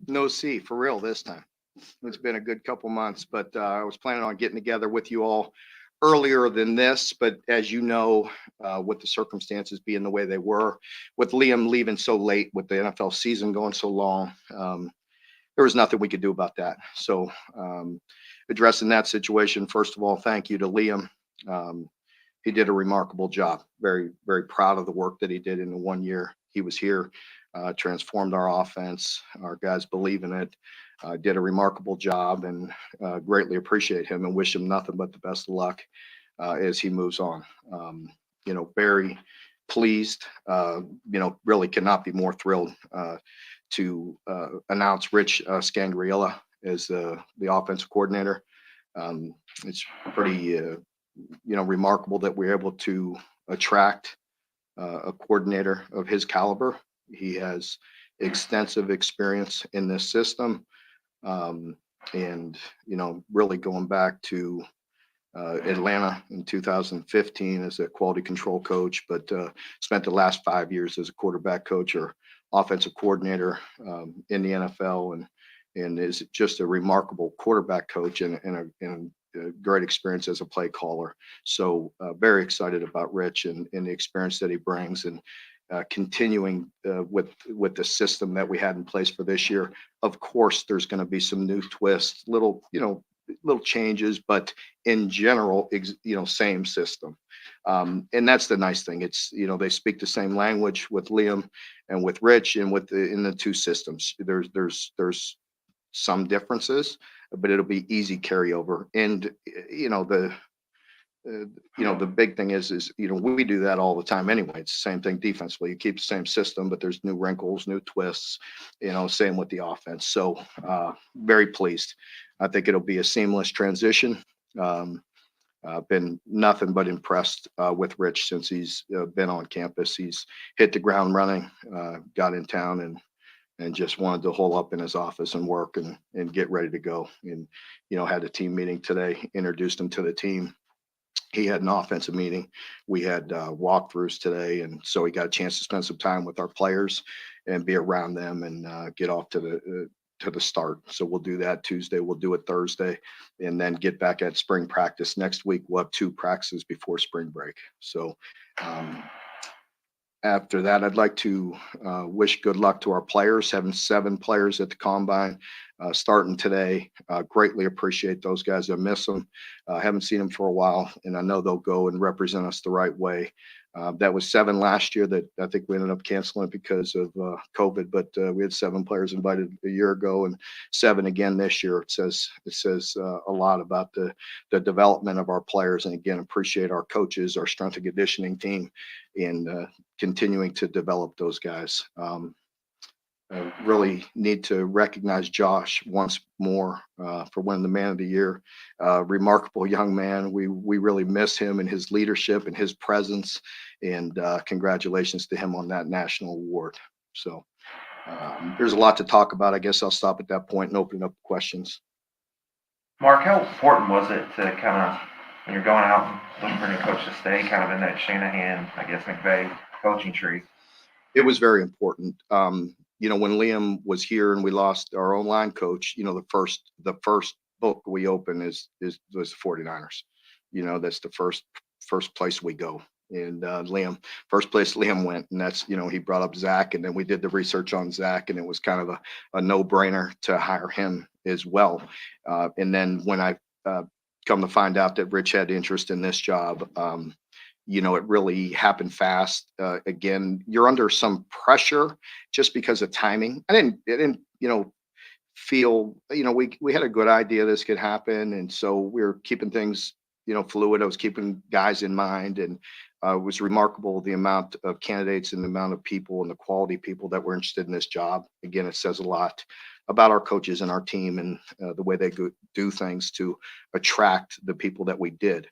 No C for real this time. It's been a good couple months, but I was planning on getting together with you all earlier than this. But as you know, with the circumstances being the way they were, with Liam leaving so late, with the NFL season going so long, there was nothing we could do about that. So, addressing that situation, first of all, thank you to Liam. Um, he did a remarkable job. Very, very proud of the work that he did in the 1 year he was here. Transformed our offense. Our guys believe in it. Did a remarkable job, and greatly appreciate him and wish him nothing but the best of luck as he moves on. Um, Very pleased. Really cannot be more thrilled to announce Rich Scangarello as the offensive coordinator. It's pretty remarkable that we're able to attract a coordinator of his caliber. He has extensive experience in this system, um, and really going back to Atlanta in 2015 as a quality control coach, but spent the last 5 years as a quarterback coach or offensive coordinator in the NFL, and is just a remarkable quarterback coach and a great experience as a play caller. So very excited about Rich and the experience that he brings, and continuing with the system that we had in place for this year. Of course, there's going to be some new twists, little changes, but in general, same system. And that's the nice thing. It's, they speak the same language with Liam and with Rich, and in the two systems. There's some differences, but it'll be easy carryover. And the big thing is we do that all the time anyway. It's the same thing defensively. You keep the same system, but there's new wrinkles, new twists. Same with the offense. So very pleased. I think it'll be a seamless transition. Um, been nothing but impressed with Rich since he's been on campus. He's hit the ground running, got in town, and just wanted to hole up in his office and work and get ready to go. And had a team meeting today, introduced him to the team. He had an offensive meeting. We had walkthroughs today, and so he got a chance to spend some time with our players and be around them and get off to the start. So we'll do that Tuesday. We'll do it Thursday, and then get back at spring practice next week. We'll have 2 practices before spring break. So um, after that, I'd like to wish good luck to our players, having 7 players at the combine starting today. Greatly appreciate those guys. I miss them. Haven't seen them for a while, and I know they'll go and represent us the right way. That was 7 last year that I think we ended up canceling it because of COVID, but we had 7 players invited a year ago and 7 again this year. It says a lot about the development of our players, and again, appreciate our coaches, our strength and conditioning team, and continuing to develop those guys. I really need to recognize Josh once more for winning the Man of the Year. Remarkable young man. We really miss him and his leadership and his presence. And congratulations to him on that national award. So there's a lot to talk about. I guess I'll stop at that point and open up questions. Mark, how important was it to kind of, when you're going out and looking for a new coach, to stay kind of in that Shanahan, I guess, McVay coaching tree? It was very important. When Liam was here and we lost our own line coach, the first book we open was the 49ers. That's the first place we go. And first place Liam went, and that's, he brought up Zach, and then we did the research on Zach, and it was kind of a no-brainer to hire him as well. And then when I come to find out that Rich had interest in this job, it really happened fast. Again, you're under some pressure just because of timing. I didn't, feel, we had a good idea this could happen. And so we were keeping things, fluid. I was keeping guys in mind, and it was remarkable the amount of candidates and the amount of people and the quality people that were interested in this job. Again, it says a lot about our coaches and our team and the way they do things to attract the people that we did.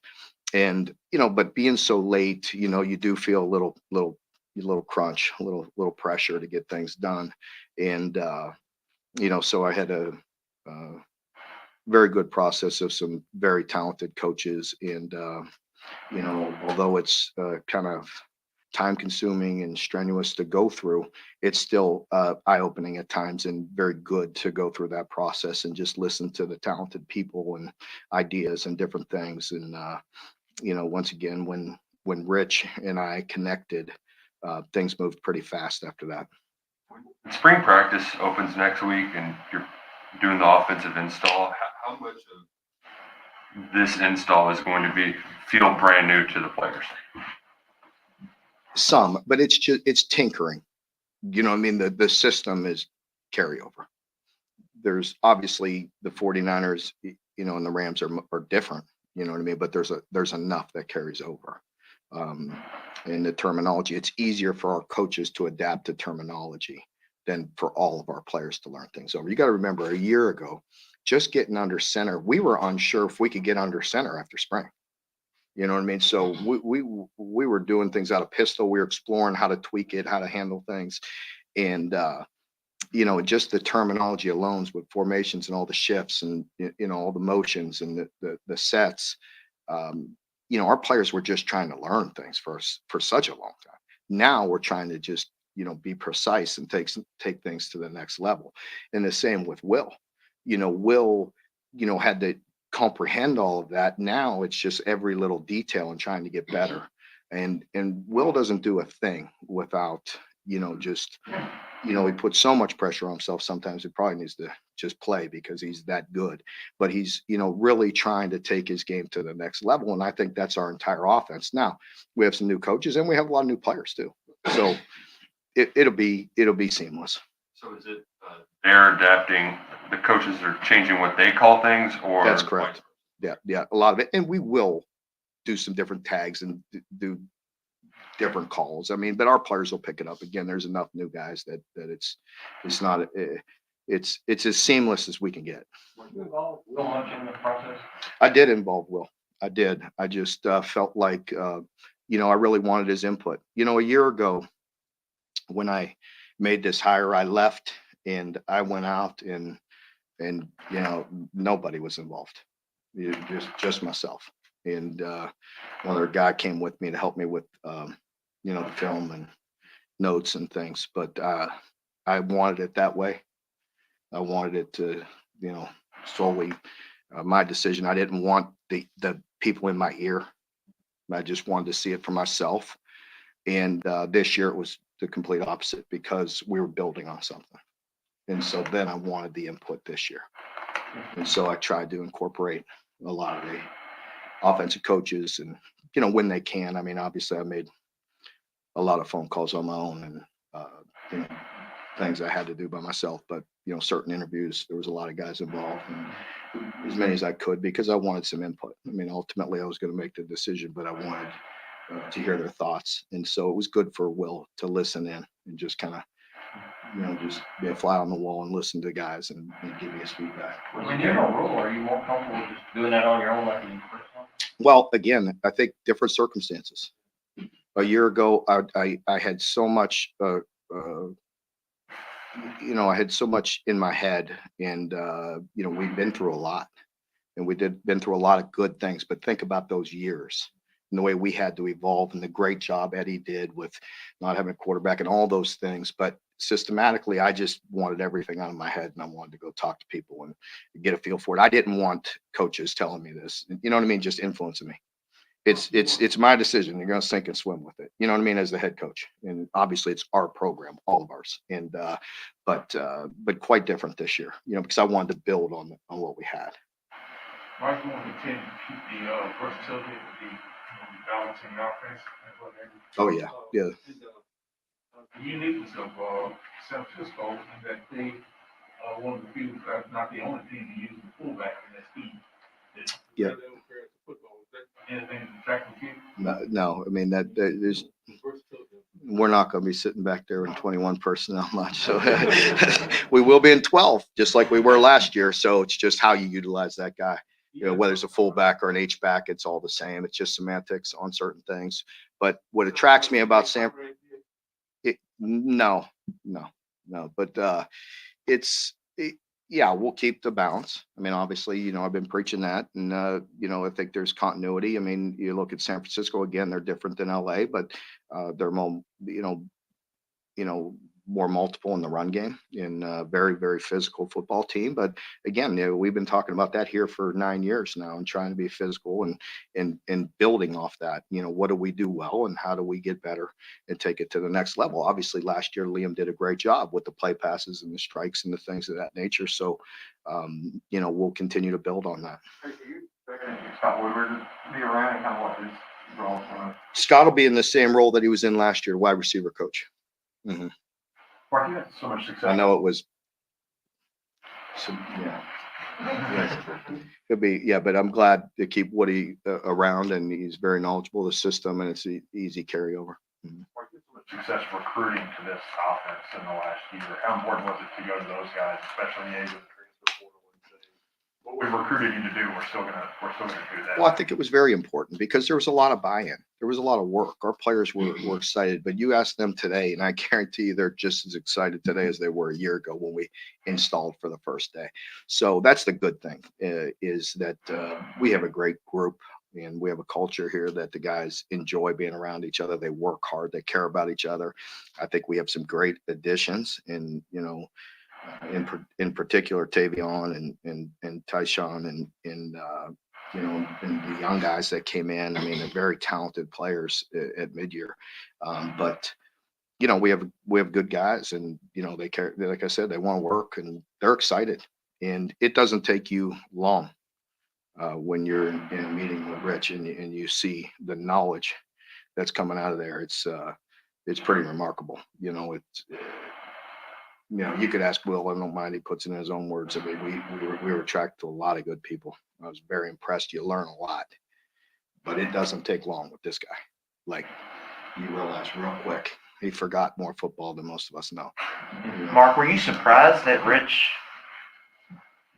And but being so late, you do feel a little crunch, a little pressure to get things done. And so I had a very good process of some very talented coaches. And although it's kind of time consuming and strenuous to go through, it's still eye-opening at times and very good to go through that process and just listen to the talented people and ideas and different things. And once again, when Rich and I connected, things moved pretty fast after that. Spring practice opens next week, and you're doing the offensive install. How much of this install is going to feel brand new to the players? Some, but it's tinkering. The system is carryover. There's obviously the 49ers, and the Rams are different, but there's enough that carries over. In the terminology, it's easier for our coaches to adapt to terminology than for all of our players to learn things over. You got to remember, a year ago, just getting under center, we were unsure if we could get under center after spring. You know what I mean? So we were doing things out of pistol. We were exploring how to tweak it, how to handle things. And, just the terminology alone with formations and all the shifts and, all the motions and the sets, our players were just trying to learn things for such a long time. Now we're trying to just, be precise and take things to the next level. And the same with Will. Will, had to comprehend all of that. Now it's just every little detail and trying to get better. And Will doesn't do a thing without, just, he puts so much pressure on himself. Sometimes he probably needs to just play because he's that good, but he's, really trying to take his game to the next level. And I think that's our entire offense. Now we have some new coaches and we have a lot of new players too. So it'll be seamless. So is it they're adapting, the coaches are changing what they call things, or? That's correct. Yeah, a lot of it. And we will do some different tags and do different calls. But our players will pick it up. Again, there's enough new guys that it's not, it's as seamless as we can get. Were you involved Will much in the process? I did involve Will. I did. I just felt like, I really wanted his input. A year ago when I made this hire, I left and I went out and nobody was involved. Just myself. And another guy came with me to help me with, the film and notes and things. But I wanted it that way. I wanted it to, solely my decision. I didn't want the people in my ear. I just wanted to see it for myself. And this year it was the complete opposite because we were building on something. And so then I wanted the input this year. And so I tried to incorporate a lot of the offensive coaches and, when they can. Obviously I made a lot of phone calls on my own and, things I had to do by myself, but, certain interviews, there was a lot of guys involved and as many as I could because I wanted some input. Ultimately I was going to make the decision, but I wanted to hear their thoughts. And so it was good for Will to listen in and just kind of, just be a fly on the wall and listen to guys and give me his feedback. When you're in a role, are you more comfortable just doing that on your own like you first time? Well, again, I think different circumstances. A year ago, I had so much, I had so much in my head and, we've been through a lot and been through a lot of good things, but think about those years and the way we had to evolve and the great job Eddie did with not having a quarterback and all those things. But systematically, I just wanted everything out of my head and I wanted to go talk to people and get a feel for it. I didn't want coaches telling me this, just influencing me. It's my decision. You're going to sink and swim with it. As the head coach. And obviously it's our program, all of ours. And, but quite different this year, because I wanted to build on what we had. Mike, you want to continue to keep the versatility with the balancing offense and whatever. Oh yeah. Yeah. The uniqueness of San Francisco is that they are one of the few, not the only team to use the fullback in that speed. Yeah. They don't care about football. Is that anything to track with you? No, that there's. We're not going to be sitting back there in 21 personnel much. So we will be in 12, just like we were last year. So it's just how you utilize that guy. Whether it's a fullback or an H-back, it's all the same. It's just semantics on certain things. But what attracts me about no. But Yeah, we'll keep the balance. I mean, obviously, I've been preaching that, and I think there's continuity. I mean, you look at San Francisco again; they're different than LA, but they're more, more multiple in the run game, and very, very physical football team. But again, we've been talking about that here for 9 years now, and trying to be physical and building off that. What do we do well, and how do we get better and take it to the next level? Obviously, last year Liam did a great job with the play passes and the strikes and the things of that nature. So, we'll continue to build on that. Scott Woodward to be around and kind of what his role is. Scott will be in the same role that he was in last year, wide receiver coach. Mm-hmm. Mark, you had so much success. I know it was. Could be, yeah, but I'm glad to keep Woody around, and he's very knowledgeable of the system, and it's easy carryover. Mark, you had so much success recruiting to this offense in the last year. How important was it to go to those guys, especially in the age of the transfer portal, and say, what we recruited you to do, we're still gonna do that? Well, I think it was very important because there was a lot of buy-in. There was a lot of work. Our players were excited, but you ask them today, and I guarantee you they're just as excited today as they were a year ago when we installed for the first day. So that's the good thing, is that we have a great group, and we have a culture here that the guys enjoy being around each other. They work hard. They care about each other. I think we have some great additions, and in particular Tavion and Tyshawn and the young guys that came in. I mean, they're very talented players at mid-year, but we have good guys, and they care. Like I said, they want to work, and they're excited, and it doesn't take you long when you're in a meeting with Rich and you see the knowledge that's coming out of there. It's pretty remarkable. You could ask Will. I don't mind. He puts it in his own words. I mean, we were attracted to a lot of good people. I was very impressed. You learn a lot, but it doesn't take long with this guy. Like, you realize real quick, he forgot more football than most of us know. Mark, were you surprised that Rich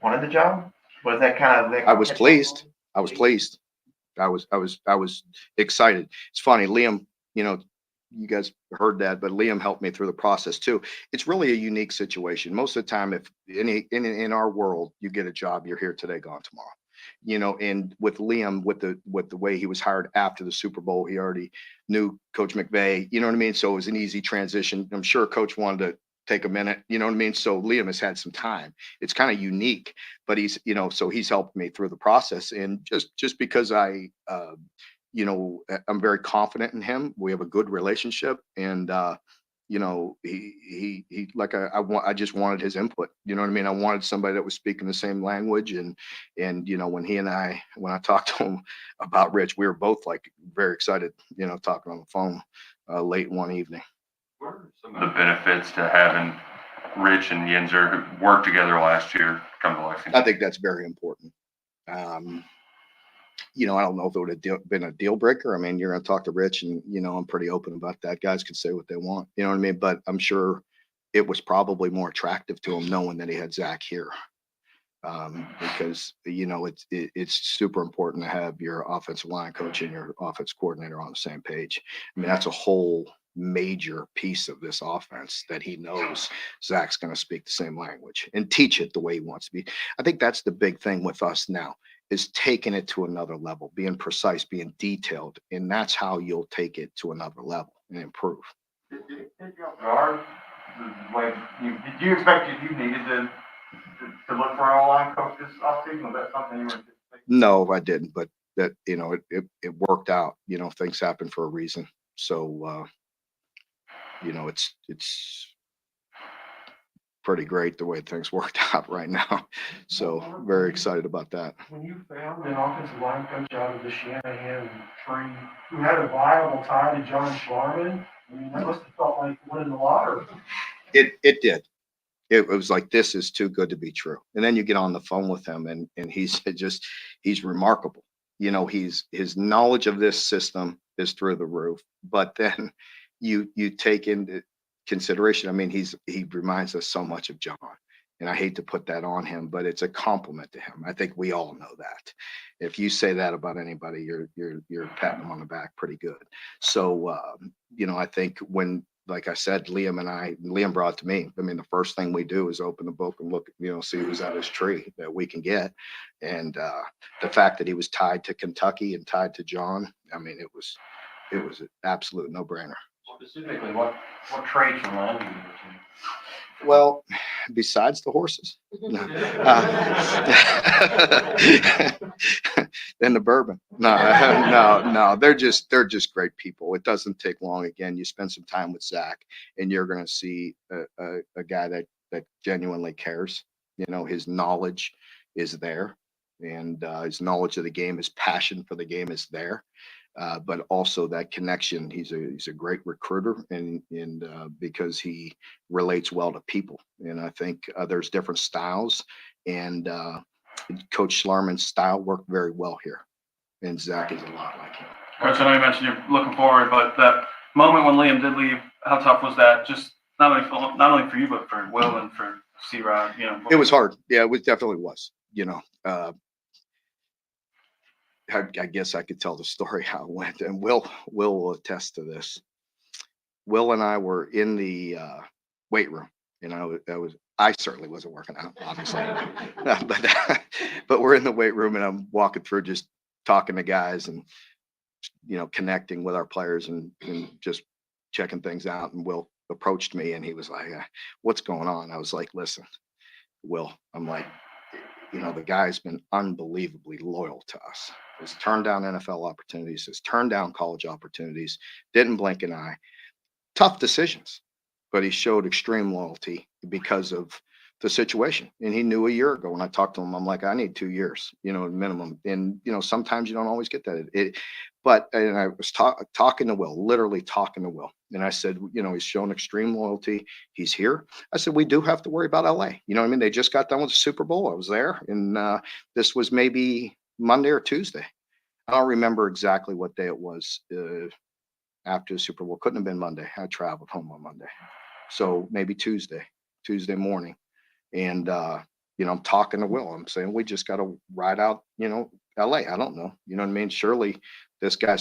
wanted the job? Was that kind of? I was pleased. I was pleased. I was excited. It's funny, Liam. You guys heard that, but Liam helped me through the process too. It's really a unique situation. Most of the time, if in our world, you get a job, you're here today, gone tomorrow. And with Liam, with the way he was hired after the Super Bowl, he already knew Coach McVay. You know what I mean? So it was an easy transition. I'm sure Coach wanted to take a minute. You know what I mean? So Liam has had some time. It's kind of unique, but he's so he's helped me through the process. And just because I'm very confident in him. We have a good relationship, and he like I just wanted his input. You know what I mean? I wanted somebody that was speaking the same language, and when I talked to him about Rich, we were both like very excited. Talking on the phone late one evening. What are some of the benefits to having Rich and Yenser who worked together last year come to Lexington? I think that's very important. I don't know if it would have been a deal breaker. I mean, you're going to talk to Rich, and, I'm pretty open about that. Guys can say what they want, you know what I mean? But I'm sure it was probably more attractive to him knowing that he had Zach here. Because, it's super important to have your offensive line coach and your offense coordinator on the same page. I mean, that's a whole major piece of this offense, that he knows Zach's going to speak the same language and teach it the way he wants to be. I think that's the big thing with us now, is taking it to another level, being precise, being detailed, and that's how you'll take it to another level and improve. Did you expect that you needed to look for an online coach this offseason? Was that something you were anticipating? No, I didn't, but that it worked out. Things happen for a reason. So it's pretty great the way things worked out right now. So very excited about that. When you found an offensive line coach out of the Shanahan tree who had a viable tie to John Schlarman, I mean, that must have felt like winning the lottery. It did. It was like, this is too good to be true. And then you get on the phone with him, and he's remarkable. His knowledge of this system is through the roof. But then you take into consideration, I mean, he reminds us so much of John, and I hate to put that on him, but it's a compliment to him. I think we all know that. If you say that about anybody, you're patting them on the back pretty good. So I think when like I said, Liam brought it to me. I mean, the first thing we do is open the book and look, see who's at his tree that we can get. And the fact that he was tied to Kentucky and tied to John, I mean, it was an absolute no brainer. Specifically, what traits remind you of the team? Well, besides the horses, and the bourbon. No, they're just great people. It doesn't take long. Again, you spend some time with Zach, and you're going to see a guy that genuinely cares. His knowledge is there, and his knowledge of the game, his passion for the game is there. But also that connection. He's a great recruiter, and because he relates well to people. And I think there's different styles, and Coach Schlarman's style worked very well here, and Zach is a lot like him. Coach, I know you mentioned you're looking forward, but that moment when Liam did leave, how tough was that? Just not only for you, but for Will and for C-Rod. It was hard. Yeah, it definitely was. I guess I could tell the story how it went, and Will will attest to this. Will and I were in the weight room, and I certainly wasn't working out, obviously, but we're in the weight room, and I'm walking through, just talking to guys, and connecting with our players, and just checking things out. And Will approached me, and he was like, "What's going on?" I was like, "Listen, Will," I'm like, the guy's been unbelievably loyal to us. Has turned down NFL opportunities, has turned down college opportunities, didn't blink an eye. Tough decisions, but he showed extreme loyalty because of the situation. And he knew a year ago when I talked to him, I'm like, I need 2 years, minimum. And, sometimes you don't always get that. And I was talking to Will, literally talking to Will. And I said, he's shown extreme loyalty. He's here. I said, we do have to worry about LA. You know what I mean? They just got done with the Super Bowl. I was there. And this was maybe Monday or Tuesday. I don't remember exactly what day it was after the Super Bowl. Couldn't have been Monday. I traveled home on Monday. So maybe Tuesday morning. And, I'm talking to Will. I'm saying, we just got to ride out, LA. I don't know. You know what I mean? Surely this guy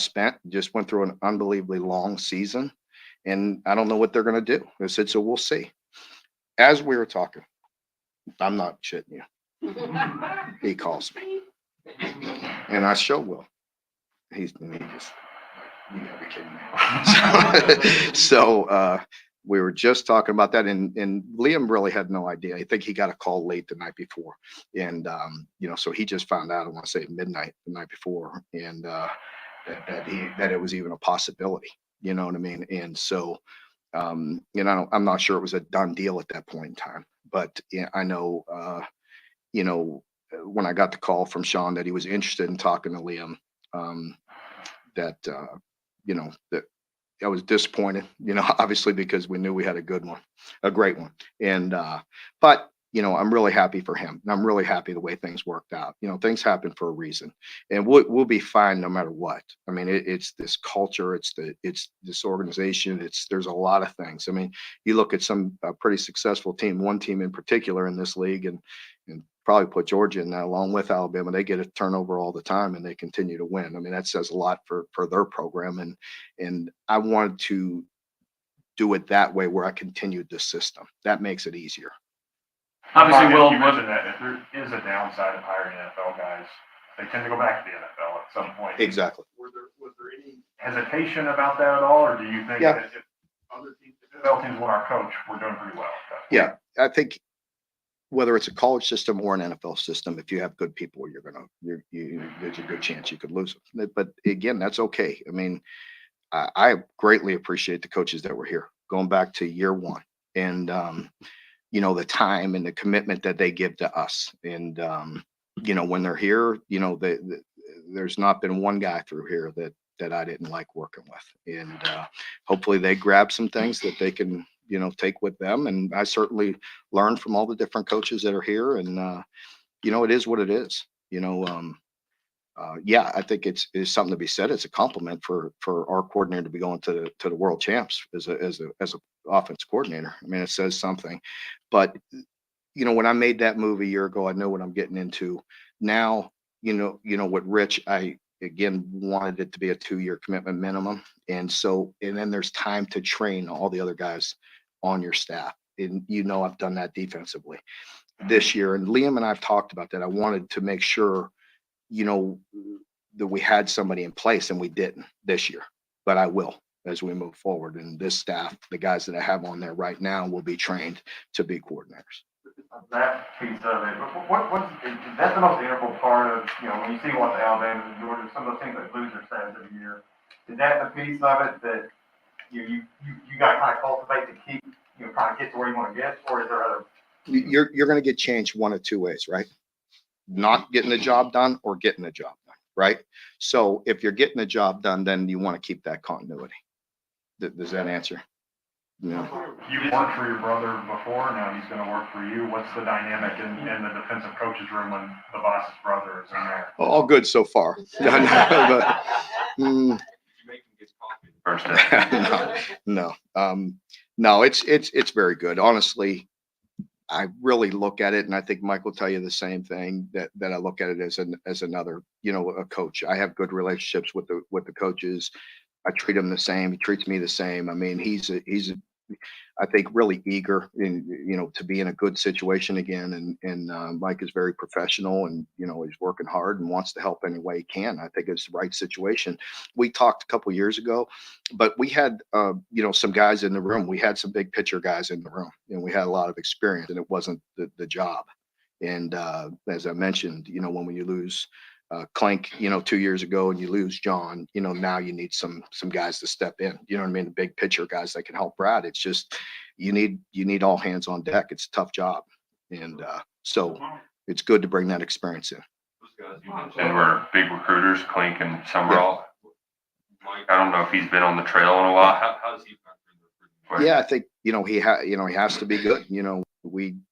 just went through an unbelievably long season, and I don't know what they're going to do. I said, so we'll see. As we were talking, I'm not shitting you. He calls me, and I show Will. He just, you gotta be kidding me. So we were just talking about that, and Liam really had no idea. I think he got a call late the night before, and so he just found out, I want to say midnight the night before, and that it was even a possibility. You know what I mean? And so I'm not sure it was a done deal at that point in time, but I know when I got the call from Sean that he was interested in talking to Liam, that I was disappointed, obviously, because we knew we had a great one. And, but, I'm really happy for him. And I'm really happy the way things worked out. Things happen for a reason, and we'll be fine no matter what. I mean, it's this culture, it's this organization. There's a lot of things. I mean, you look at some pretty successful team, one team in particular in this league, and probably put Georgia in that along with Alabama. They get a turnover all the time, and they continue to win. I mean, that says a lot for their program. And I wanted to do it that way, where I continued the system. That makes it easier. Obviously, Mark, Will, you mentioned that if there is a downside of hiring NFL guys, they tend to go back to the NFL at some point. Exactly. Was there any hesitation about that at all, or do you think that if other teams, if NFL teams want our coach, we're doing pretty well? Yeah, I think whether it's a college system or an NFL system, if you have good people, there's a good chance you could lose them. But again, that's okay. I mean, I greatly appreciate the coaches that were here going back to year one, and the time and the commitment that they give to us. And when they're here, there's not been one guy through here that I didn't like working with. And hopefully they grab some things that they can take with them. And I certainly learned from all the different coaches that are here. And it is what it is. I think it's something to be said. It's a compliment for our coordinator to be going to the world champs as a offense coordinator. I mean, it says something. But when I made that move a year ago, I know what I'm getting into. Now, with Rich, again, wanted it to be a 2-year commitment minimum. And so, and then there's time to train all the other guys on your staff. And I've done that defensively this year. And Liam and I've talked about that. I wanted to make sure, that we had somebody in place, and we didn't this year, but I will as we move forward. And this staff, the guys that I have on there right now, will be trained to be coordinators. That piece of it, that's the most integral part of, when you see what the Alabama and Georgia, some of the things that loser says every year. Is that the piece of it that you got to kind of cultivate to keep, kind of get to where you want to get, or is there other? You're going to get changed one of two ways, right? Not getting the job done or getting the job done, right? So if you're getting the job done, then you want to keep that continuity. Does that answer? No. You worked for your brother before, now he's going to work for you. What's the dynamic in the defensive coach's room when the boss's brother is in there? All good so far. But, First day. no, it's very good. Honestly, I really look at it, and I think Mike will tell you the same thing, that I look at it as another, a coach. I have good relationships with the coaches. I treat him the same. He treats me the same. I mean, he's I think really eager to be in a good situation again. And Mike is very professional, and, he's working hard and wants to help any way he can. I think it's the right situation. We talked a couple of years ago, but we had, some guys in the room. We had some big picture guys in the room, and we had a lot of experience, and it wasn't the job. And as I mentioned, when you lose Clink, 2 years ago, and you lose John, now you need some guys to step in, you know what I mean? The big picture guys that can help Brad. It's just, you need all hands on deck. It's a tough job. And so it's good to bring that experience in. And we're big recruiters, Clink and Summerall. Mike, I don't know if he's been on the trail in a while. How does he factor in the recruiting question? Yeah, I think, he has to be good.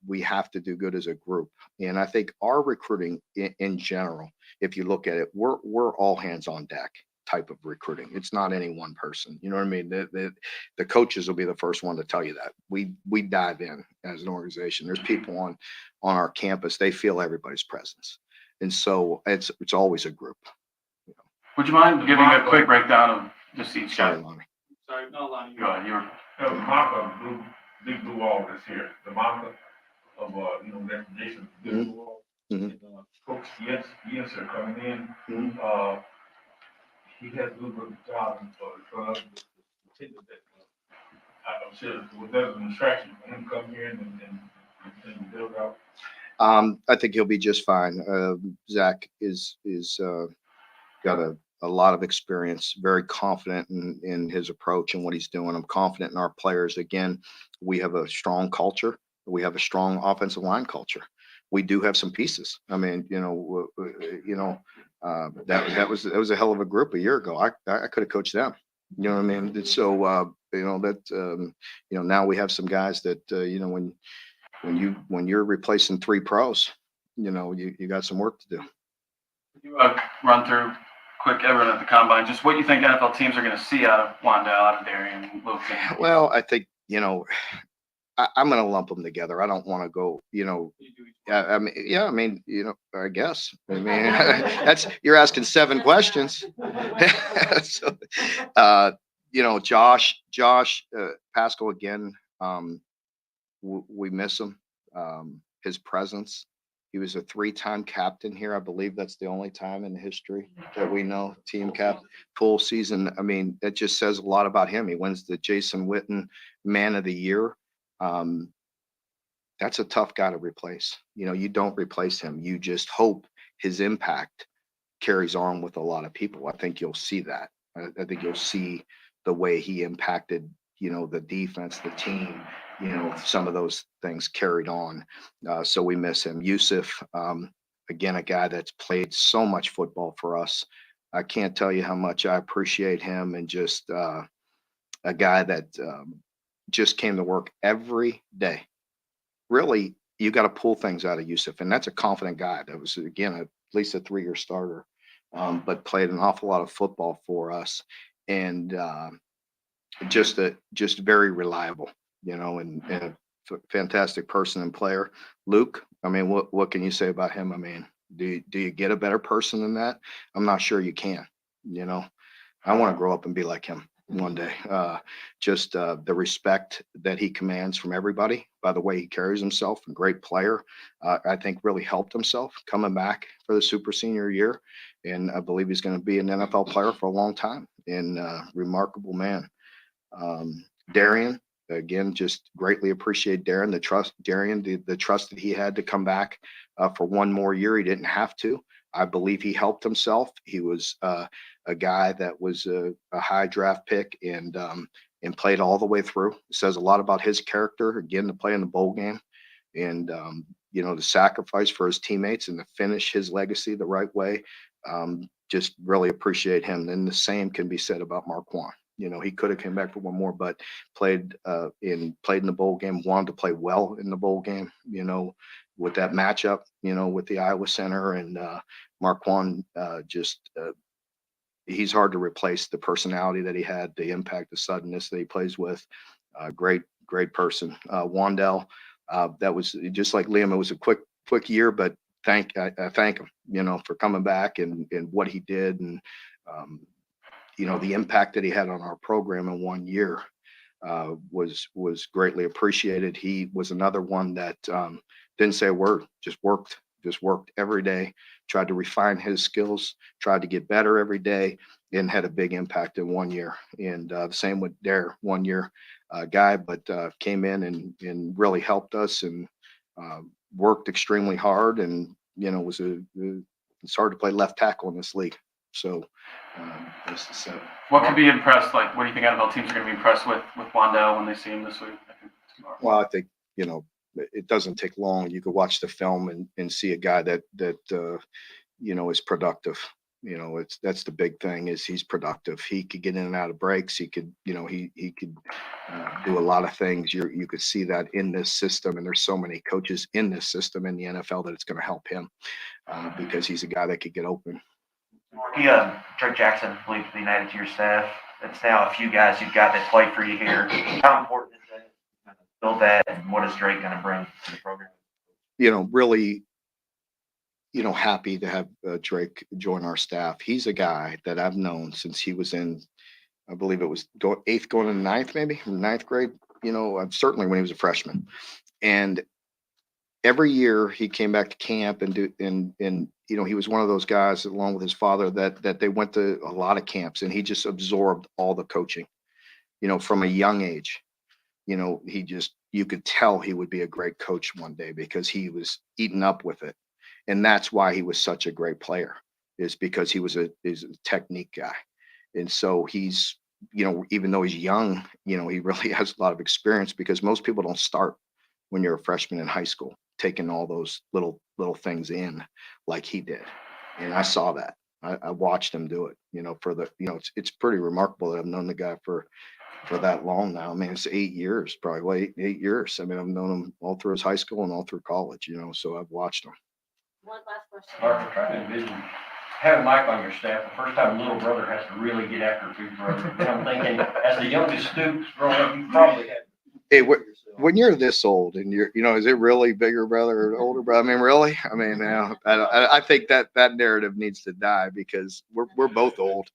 We have to do good as a group. And I think our recruiting in general, if you look at it, we're all hands on deck type of recruiting. It's not any one person. You know what I mean? The coaches will be the first one to tell you that. We dive in as an organization. There's people on our campus, they feel everybody's presence. And so it's always a group. Would you mind giving a quick breakdown of just each guy? Sorry, Lonnie. Sorry, no, Lonnie, go ahead. You were. The marker of big blue wall is here. The marker of reputation, big blue wall. Mhm. And, Coach Yenser coming in. Mhm. He has a good job for us. I'm sure there's an attraction for him to come here and build out. I think he'll be just fine. Zach is got a lot of experience, very confident in his approach and what he's doing. I'm confident in our players. Again, we have a strong culture. We have a strong offensive line culture. We do have some pieces. I mean, that was a hell of a group a year ago. I could have coached them. You know what I mean? And so now we have some guys that when you're replacing 3 pros, you got some work to do. Could you run through quick, everyone at the combine, just what you think NFL teams are going to see out of Wandale, out of Darian, Luke? Well, I think I'm going to lump them together. I don't want to go, I guess. I mean, you're asking 7 questions. So, Josh Pascal again, we miss him. His presence. He was a 3-time captain here. I believe that's the only time in history that we know, team cap, full season. I mean, that just says a lot about him. He wins the Jason Witten Man of the Year. That's a tough guy to replace. You don't replace him. You just hope his impact carries on with a lot of people. I think you'll see that. I think you'll see the way he impacted, the defense, the team, some of those things carried on. So we miss him. Yusuf, again, a guy that's played so much football for us. I can't tell you how much I appreciate him, and just a guy that just came to work every day. Really, you got to pull things out of Yusuf, and that's a confident guy. That was, again, at least a 3-year starter, but played an awful lot of football for us, and just very reliable, and a fantastic person and player. Luke, I mean, what can you say about him? I mean, Do you get a better person than that? I'm not sure you can. You know, I want to grow up and be like him one day. Just the respect that he commands from everybody by the way he carries himself, a great player. I think really helped himself coming back for the super senior year. And I believe he's going to be an NFL player for a long time, and remarkable man. Darian, again, just greatly appreciate Darren, the trust that he had to come back for one more year. He didn't have to. I believe he helped himself. He was a guy that was a high draft pick and played all the way through. It says a lot about his character, again, to play in the bowl game and, the sacrifice for his teammates and to finish his legacy the right way. Just really appreciate him. And the same can be said about Marquand. He could have came back for one more, but played in the bowl game, wanted to play well in the bowl game, with that matchup, with the Iowa Center and Marquand, he's hard to replace. The personality that he had, the impact, the suddenness that he plays with, great person. Wandell, that was just like Liam. It was a quick year, but I thank him, for coming back and what he did. And, the impact that he had on our program in 1 year was greatly appreciated. He was another one that didn't say a word, just worked every day, tried to refine his skills, tried to get better every day, and had a big impact in 1 year. And the same with Dare, 1 year guy, but came in and really helped us and worked extremely hard. And, it's hard to play left tackle in this league. So, just to say. What could be impressed? Like, what do you think NFL teams are going to be impressed with Wandell when they see him this week? Well, I think, it doesn't take long. You could watch the film and see a guy that is productive. That's the big thing is he's productive. He could get in and out of breaks. He could, he could do a lot of things. You could see that in this system, and there's so many coaches in this system in the NFL that it's going to help him because he's a guy that could get open. Drake Jackson, I believe, to be added to your staff. It's now a few guys you've got that play for you here. How important is that? Build that, and what is Drake going to bring to the program? Really, happy to have Drake join our staff. He's a guy that I've known since he was in, I believe it was eighth going into ninth, maybe ninth grade. Certainly when he was a freshman, and every year he came back to camp and he was one of those guys along with his father that they went to a lot of camps, and he just absorbed all the coaching, from a young age. You could tell he would be a great coach one day because he was eaten up with it. And that's why he was such a great player, is because he was a technique guy. And so he's, even though he's young, he really has a lot of experience because most people don't start when you're a freshman in high school, taking all those little things in like he did. And I saw that. I watched him do it, it's pretty remarkable that I've known the guy for that long now. I mean, it's 8 years, probably 8 years. I mean, I've known him all through his high school and all through college, so I've watched him. One last question. Mark, I'm trying to envision having Mike on your staff. The first time a little brother has to really get after big brother. I'm thinking, as the youngest Stoops growing up, you probably had. Hey, when you're this old and is it really bigger brother or older brother? I mean, really? I mean, I think that narrative needs to die because we're both old,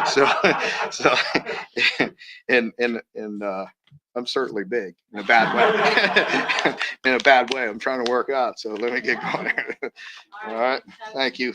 so and I'm certainly big in a bad way. In a bad way. I'm trying to work out, so let me get going. All right. Thank you.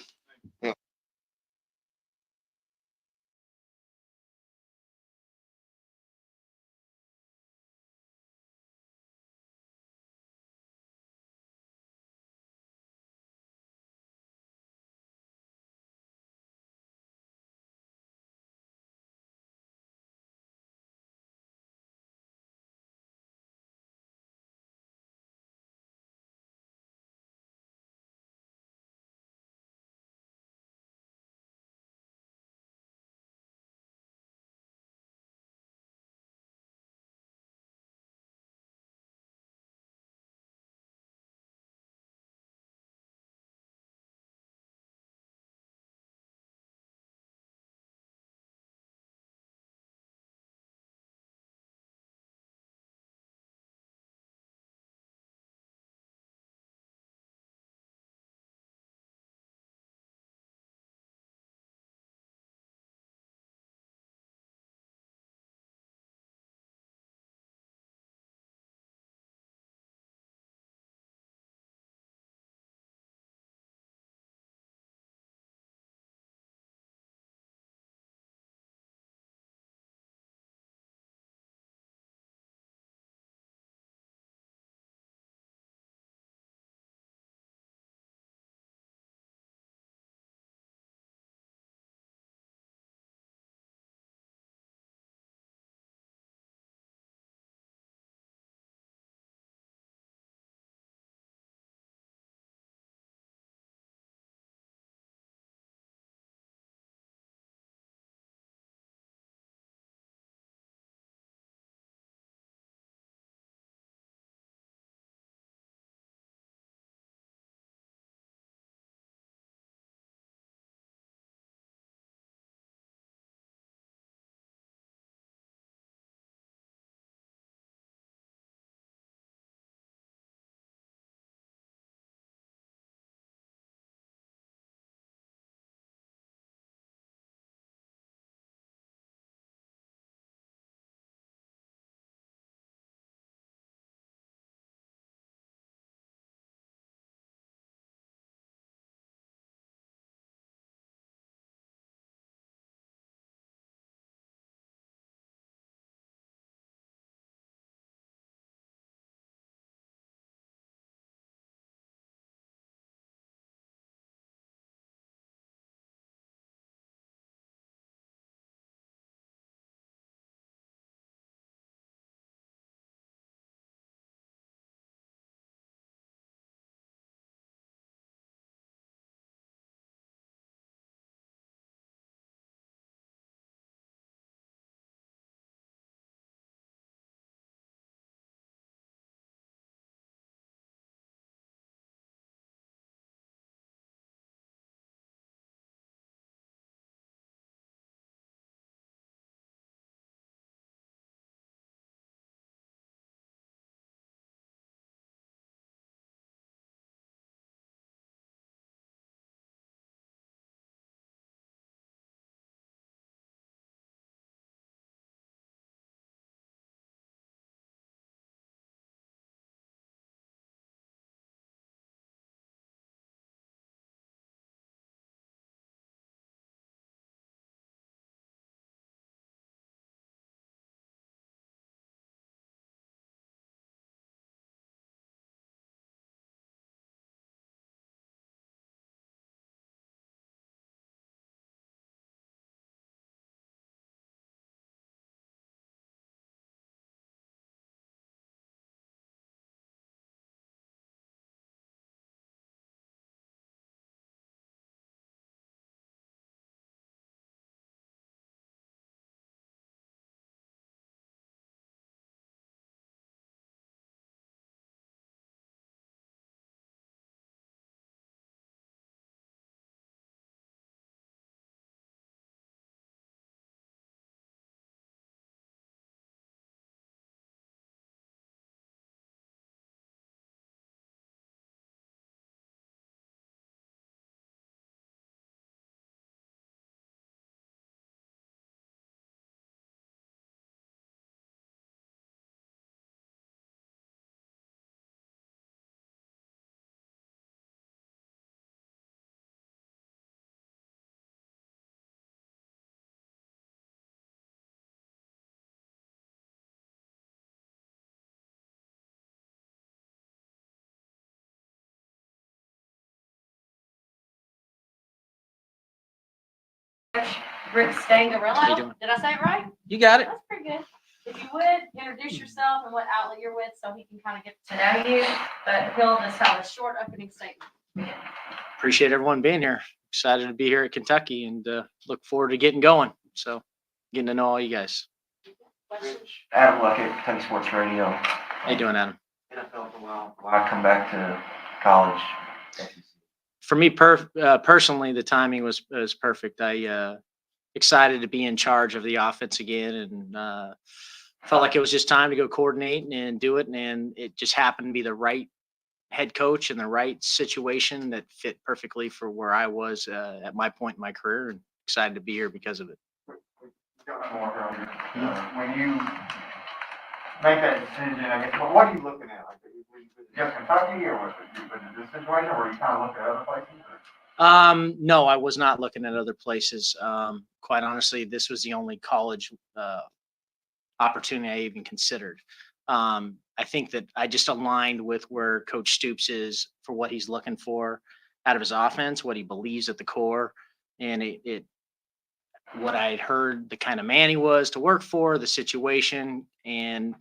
Rick How you Scangarello. doing? Did I say it right? You got it. That's pretty good. If you would, introduce yourself and what outlet you're with so he can kind of get to know you, but he'll just have a short opening statement. Appreciate everyone being here. Excited to be here at Kentucky and look forward to getting going. So getting to know all you guys. Questions? Adam Luckett, Kentucky Sports Radio. How you doing, Adam? NFL for a while. Why come back to college? For me personally, the timing was perfect. I excited to be in charge of the offense again and felt like it was just time to go coordinate and do it. And it just happened to be the right head coach and the right situation that fit perfectly for where I was at my point in my career, and excited to be here because of it. Got more earlier. When you make that decision, I guess, what are you looking at? Like, just Kentucky, or was it this situation, or were you kind of looking at other places? No, I was not looking at other places. Quite honestly, this was the only college opportunity I even considered. I think that I just aligned with where Coach Stoops is for what he's looking for out of his offense, what he believes at the core, and what I had heard, the kind of man he was to work for, the situation. And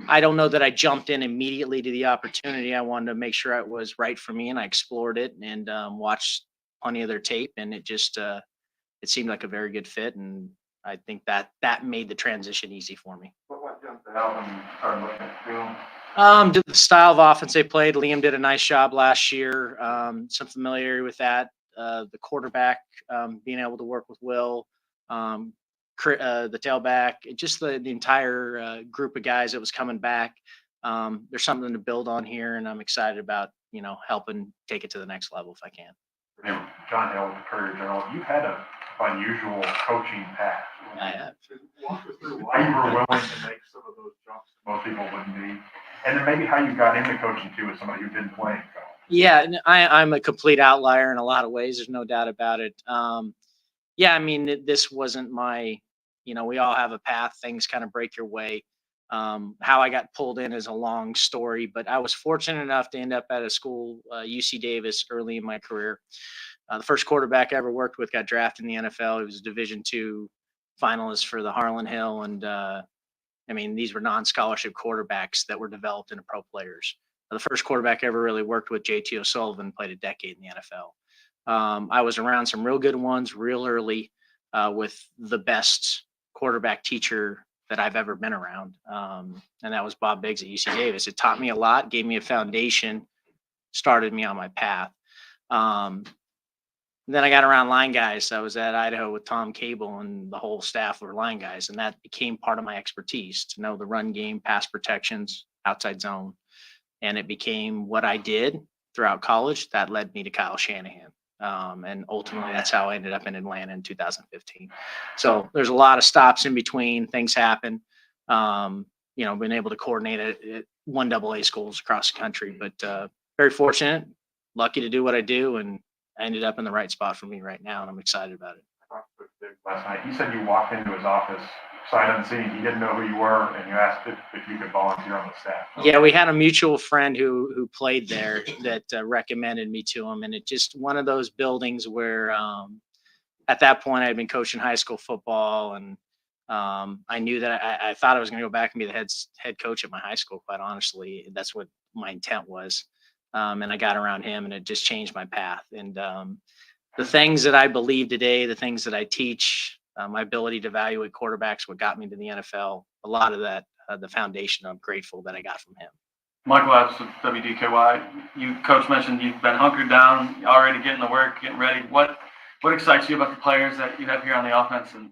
I don't know that I jumped in immediately to the opportunity. I wanted to make sure it was right for me, and I explored it and watched plenty of their tape, and it just it seemed like a very good fit. And I think that made the transition easy for me. What jumped out when you started looking at film? Did the style of offense they played. Liam did a nice job last year. Some familiarity with that. The quarterback, being able to work with Will, the tailback, just the entire group of guys that was coming back. There's something to build on here, and I'm excited about helping take it to the next level if I can. John Hill with the Courier Journal, you had an unusual coaching path. I have. Walk us through why you were willing to make some of those jumps that most people wouldn't be, and then maybe how you got into coaching too with somebody who didn't play in college. Yeah, I'm a complete outlier in a lot of ways. There's no doubt about it. Yeah, I mean, this wasn't my, we all have a path. Things kind of break your way. How I got pulled in is a long story, but I was fortunate enough to end up at a school, UC Davis, early in my career. The first quarterback I ever worked with got drafted in the NFL. He was a Division II finalist for the Harlan Hill. And I mean, these were non-scholarship quarterbacks that were developed into pro players. The first quarterback I ever really worked with, JT O'Sullivan, played a decade in the NFL. I was around some real good ones real early with the best quarterback teacher that I've ever been around. And that was Bob Biggs at UC Davis. It taught me a lot, gave me a foundation, started me on my path. Then I got around line guys. I was at Idaho with Tom Cable, and the whole staff were line guys. And that became part of my expertise, to know the run game, pass protections, outside zone. And it became what I did throughout college. That led me to Kyle Shanahan. And ultimately, that's how I ended up in Atlanta in 2015. So there's a lot of stops in between. Things happen. Been able to coordinate at 1AA schools across the country, but very fortunate, lucky to do what I do, and I ended up in the right spot for me right now, and I'm excited about it. I talked with Dick last night. He said you walked into his office, sight unseen. He didn't know who you were, and you asked if you could volunteer on the staff. Yeah, we had a mutual friend who played there that recommended me to him, and it just one of those buildings where at that point I had been coaching high school football, and I knew that I thought I was going to go back and be the head coach at my high school. Quite honestly, that's what my intent was. And I got around him, and it just changed my path. And the things that I believe today, the things that I teach, my ability to evaluate quarterbacks, what got me to the NFL, a lot of that, the foundation, I'm grateful that I got from him. Michael Adams with WDKY. You, Coach, mentioned you've been hunkered down, already getting to work, getting ready. What excites you about the players that you have here on the offense, and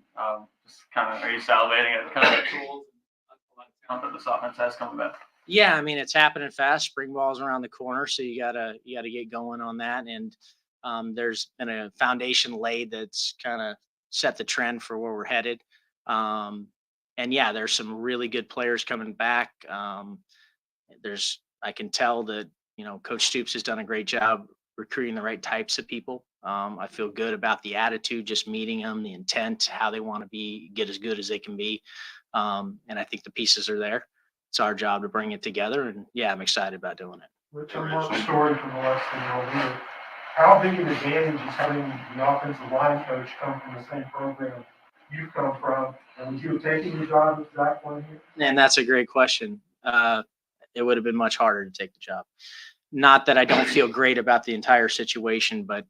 just kind of, are you salivating at kind of the tools that this offense has coming back? Yeah, I mean, it's happening fast. Spring ball's around the corner, so you gotta get going on that. And there's been a foundation laid that's kind of set the trend for where we're headed. And yeah, there's some really good players coming back. I can tell that Coach Stoops has done a great job recruiting the right types of people. I feel good about the attitude, just meeting them, the intent, how they want to get as good as they can be. And I think the pieces are there. It's our job to bring it together, and yeah, I'm excited about doing it. Rich, I'm not story from the last thing I'll do. how big an advantage is having the offensive line coach come from the same program you've come from? And would you have taken the job if Zach won here? And that's a great question. It would have been much harder to take the job. Not that I don't feel great about the entire situation, but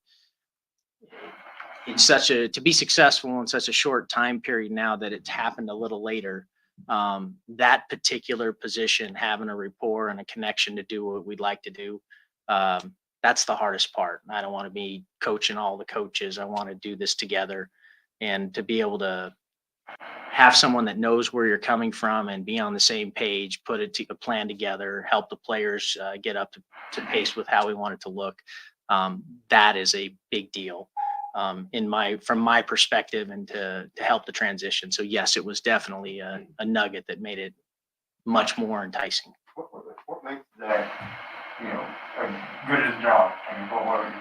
it's to be successful in such a short time period now that it's happened a little later. That particular position, having a rapport and a connection to do what we'd like to do, that's the hardest part. I don't want to be coaching all the coaches. I want to do this together, and to be able to have someone that knows where you're coming from and be on the same page, put a plan together, help the players get up to pace with how we want it to look. That is a big deal from my perspective, and to help the transition. So yes, it was definitely a nugget that made it much more enticing. What makes that, good at his job? I mean, what?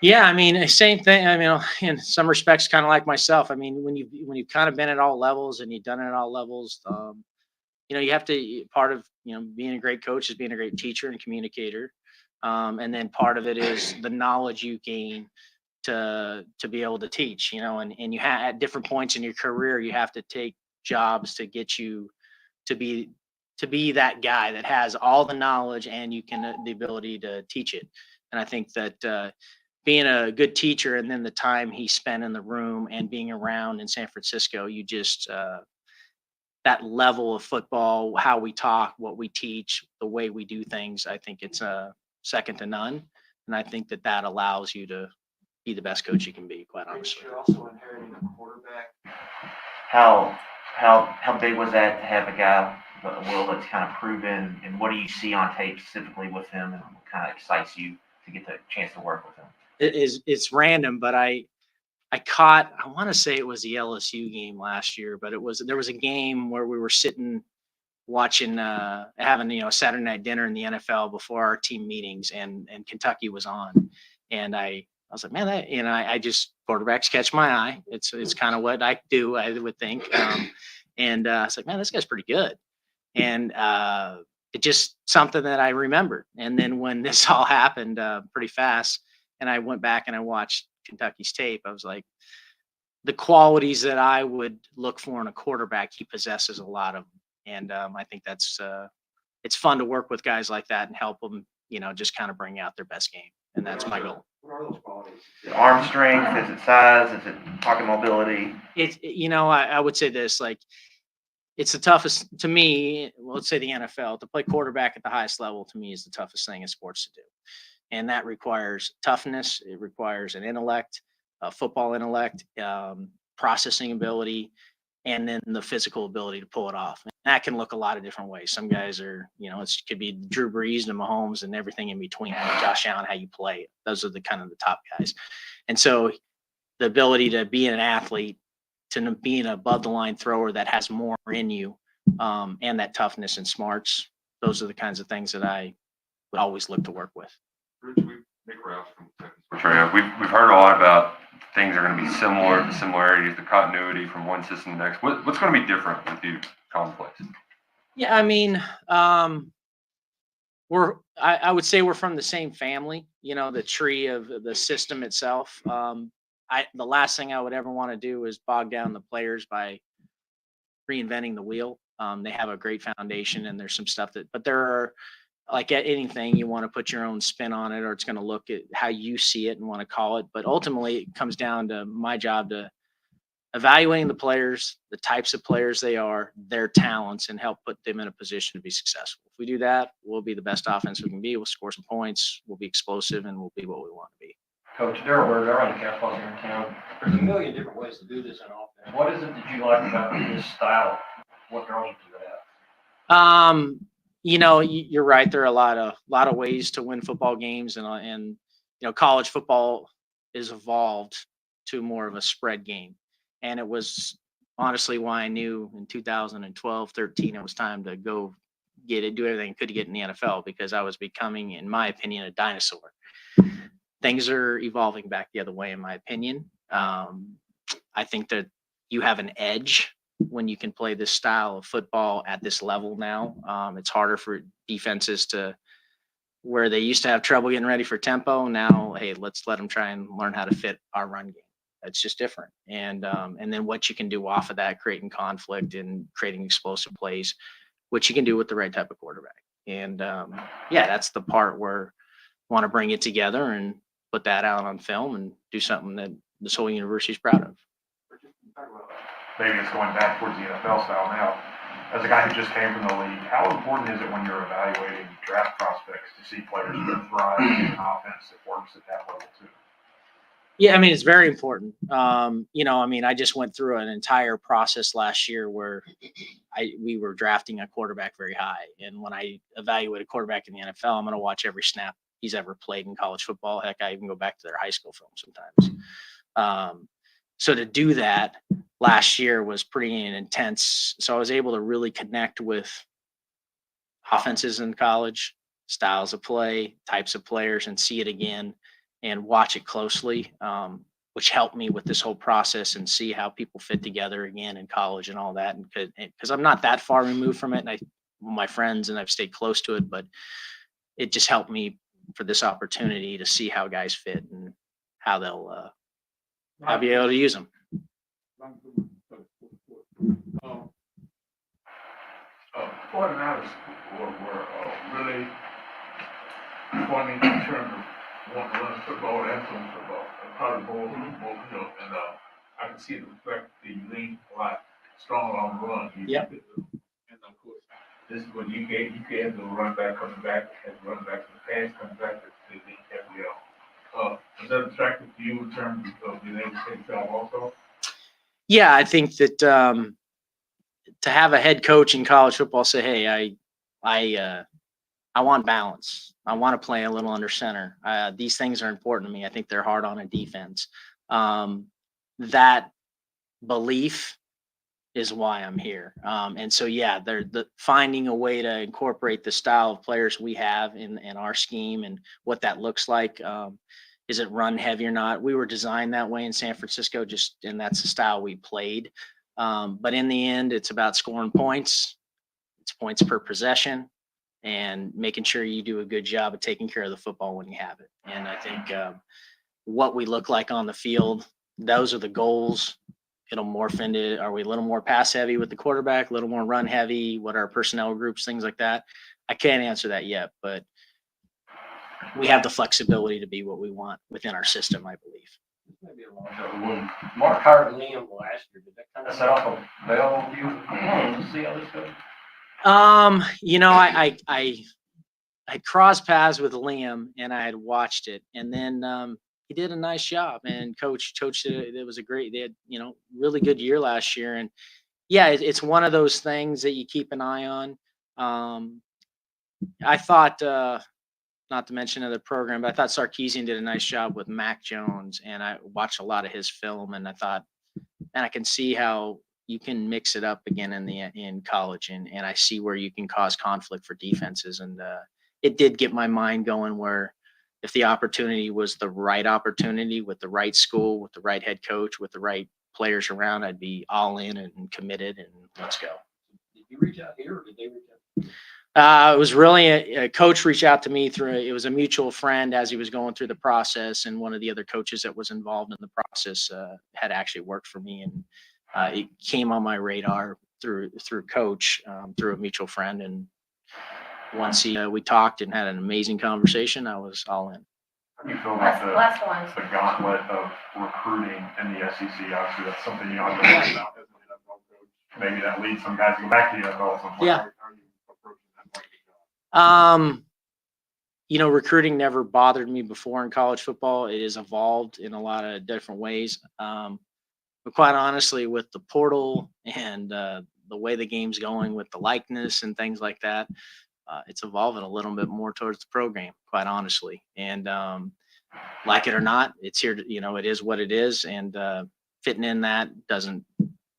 Yeah, I mean, same thing. I mean, in some respects, kind of like myself. I mean, when you've kind of been at all levels and you've done it at all levels, you have to, part of, being a great coach is being a great teacher and communicator. And then part of it is the knowledge you gain to be able to teach, and you have at different points in your career, you have to take jobs to get you to be that guy that has all the knowledge and the ability to teach it. And I think that, being a good teacher, and then the time he spent in the room and being around in San Francisco, you just, that level of football, how we talk, what we teach, the way we do things, I think it's second to none. And I think that allows you to be the best coach you can be, quite honestly. You're also inheriting a quarterback. How big was that to have a guy, Will, that's kind of proven, and what do you see on tape specifically with him, and what kind of excites you to get the chance to work with him? It's random, but I want to say it was the LSU game last year, but there was a game where we were sitting watching, having, a Saturday night dinner in the NFL before our team meetings, and Kentucky was on. And I was like, man, I just, quarterbacks catch my eye. It's kind of what I do, I would think. And I was like, man, this guy's pretty good. And it just something that I remembered. And then when this all happened pretty fast, and I went back and I watched Kentucky's tape, I was like, the qualities that I would look for in a quarterback, he possesses a lot of them. And I think that's it's fun to work with guys like that and help them, just kind of bring out their best game. And that's my goal. What are those qualities? Is it arm strength? Is it size? Is it pocket mobility? I would say this, like, it's the toughest to me. Well, let's say the NFL, to play quarterback at the highest level, to me, is the toughest thing in sports to do. And that requires toughness. It requires an intellect, football intellect, processing ability, and then the physical ability to pull it off. And that can look a lot of different ways. Some guys are, it could be Drew Brees and Mahomes and everything in between. Josh Allen, how you play. Those are the kind of the top guys. And so the ability to be an athlete, to be an above the line thrower that has more in you, and that toughness and smarts, those are the kinds of things that I would always look to work with. Rich, Nick Rouse from Texas. We've heard a lot about things are going to be similar, the similarities, the continuity from one system to the next. What's going to be different with you calling plays? Yeah, I mean, I would say we're from the same family, the tree of the system itself. The last thing I would ever want to do is bog down the players by reinventing the wheel. They have a great foundation, and there's some stuff but there are, like at anything, you want to put your own spin on it, or it's going to look at how you see it and want to call it. But ultimately, it comes down to my job to evaluating the players, the types of players they are, their talents, and help put them in a position to be successful. If we do that, we'll be the best offense we can be. We'll score some points. We'll be explosive, and we'll be what we want to be. Coach Daryl Berger, I run the Cats here in town. There's a million different ways to do this in offense. What is it that you like about this style? What draws you to that? You're right. There are a lot of ways to win football games, and college football is evolved to more of a spread game. And it was honestly why I knew in 2012, 13, it was time to go do everything I could to get in the NFL, because I was becoming, in my opinion, a dinosaur. Things are evolving back the other way, in my opinion. I think that you have an edge when you can play this style of football at this level now. It's harder for defenses to where they used to have trouble getting ready for tempo. Now, hey, let's let them try and learn how to fit our run game. It's just different. And then what you can do off of that, creating conflict and creating explosive plays, which you can do with the right type of quarterback. And yeah, that's the part where I want to bring it together and put that out on film and do something that this whole university is proud of. Maybe it's going back towards the NFL style now. As a guy who just came from the league, how important is it when you're evaluating draft prospects to see players that thrive in an offense that works at that level too? Yeah, I mean, it's very important. You know, I mean, I just went through an entire process last year where we were drafting a quarterback very high. And when I evaluate a quarterback in the NFL, I'm going to watch every snap he's ever played in college football. Heck, I even go back to their high school film sometimes. So to do that last year was pretty intense. So I was able to really connect with offenses in college, styles of play, types of players, and see it again and watch it closely, which helped me with this whole process and see how people fit together again in college and all that. And because I'm not that far removed from it, and my friends and I've stayed close to it, but it just helped me for this opportunity to see how guys fit and how they'll I'll be able to use them. Fort Knox were really funny in terms of wanting to run football and some football, and probably more, you know, and I can see the fact that you lean a lot stronger on the run. Yep. And of course, this is when you have the run back coming back, and run back to the pass coming back to the FBL. Is that attractive to you in terms of being able to take the job also? Yeah, I think that to have a head coach in college football say, "Hey, I want balance. I want to play a little under center. These things are important to me. I think they're hard on a defense." That belief is why I'm here. And so, yeah, they're finding a way to incorporate the style of players we have in our scheme and what that looks like. Is it run heavy or not? We were designed that way in San Francisco, and that's the style we played. But in the end, it's about scoring points. It's points per possession and making sure you do a good job of taking care of the football when you have it. And I think what we look like on the field, those are the goals. It'll morph into, are we a little more pass heavy with the quarterback, a little more run heavy? What are our personnel groups, things like that? I can't answer that yet, but we have the flexibility to be what we want within our system, I believe. Maybe a long shot. When Mark hired Liam last year, did that kind of set off a bell on you? Let's see how this goes. You know, I crossed paths with Liam and I had watched it, and then he did a nice job. And coach it was they had, you know, really good year last year. And yeah, it's one of those things that you keep an eye on. I thought, not to mention another program, but I thought Sarkisian did a nice job with Mac Jones, and I watched a lot of his film, and I thought, and I can see how you can mix it up again in college, and I see where you can cause conflict for defenses, and it did get my mind going where if the opportunity was the right opportunity with the right school, with the right head coach, with the right players around, I'd be all in and committed, and let's go. Did you reach out here or did they reach out? It was really a coach reached out to me it was a mutual friend as he was going through the process, and one of the other coaches that was involved in the process had actually worked for me, and it came on my radar through coach, through a mutual friend. And once we talked and had an amazing conversation, I was all in. How do you feel about Last one. the gauntlet of recruiting in the SEC? Obviously, that's something you know about as an NFL coach. Maybe that leads some guys to go back to the NFL at some point. Yeah. How are you approaching that part of the job? You know, recruiting never bothered me before in college football. It has evolved in a lot of different ways. But quite honestly, with the portal and the way the game's going with the likeness and things like that, it's evolving a little bit more towards the program, quite honestly. And like it or not, it's here to, you know, it is what it is. And fitting in that doesn't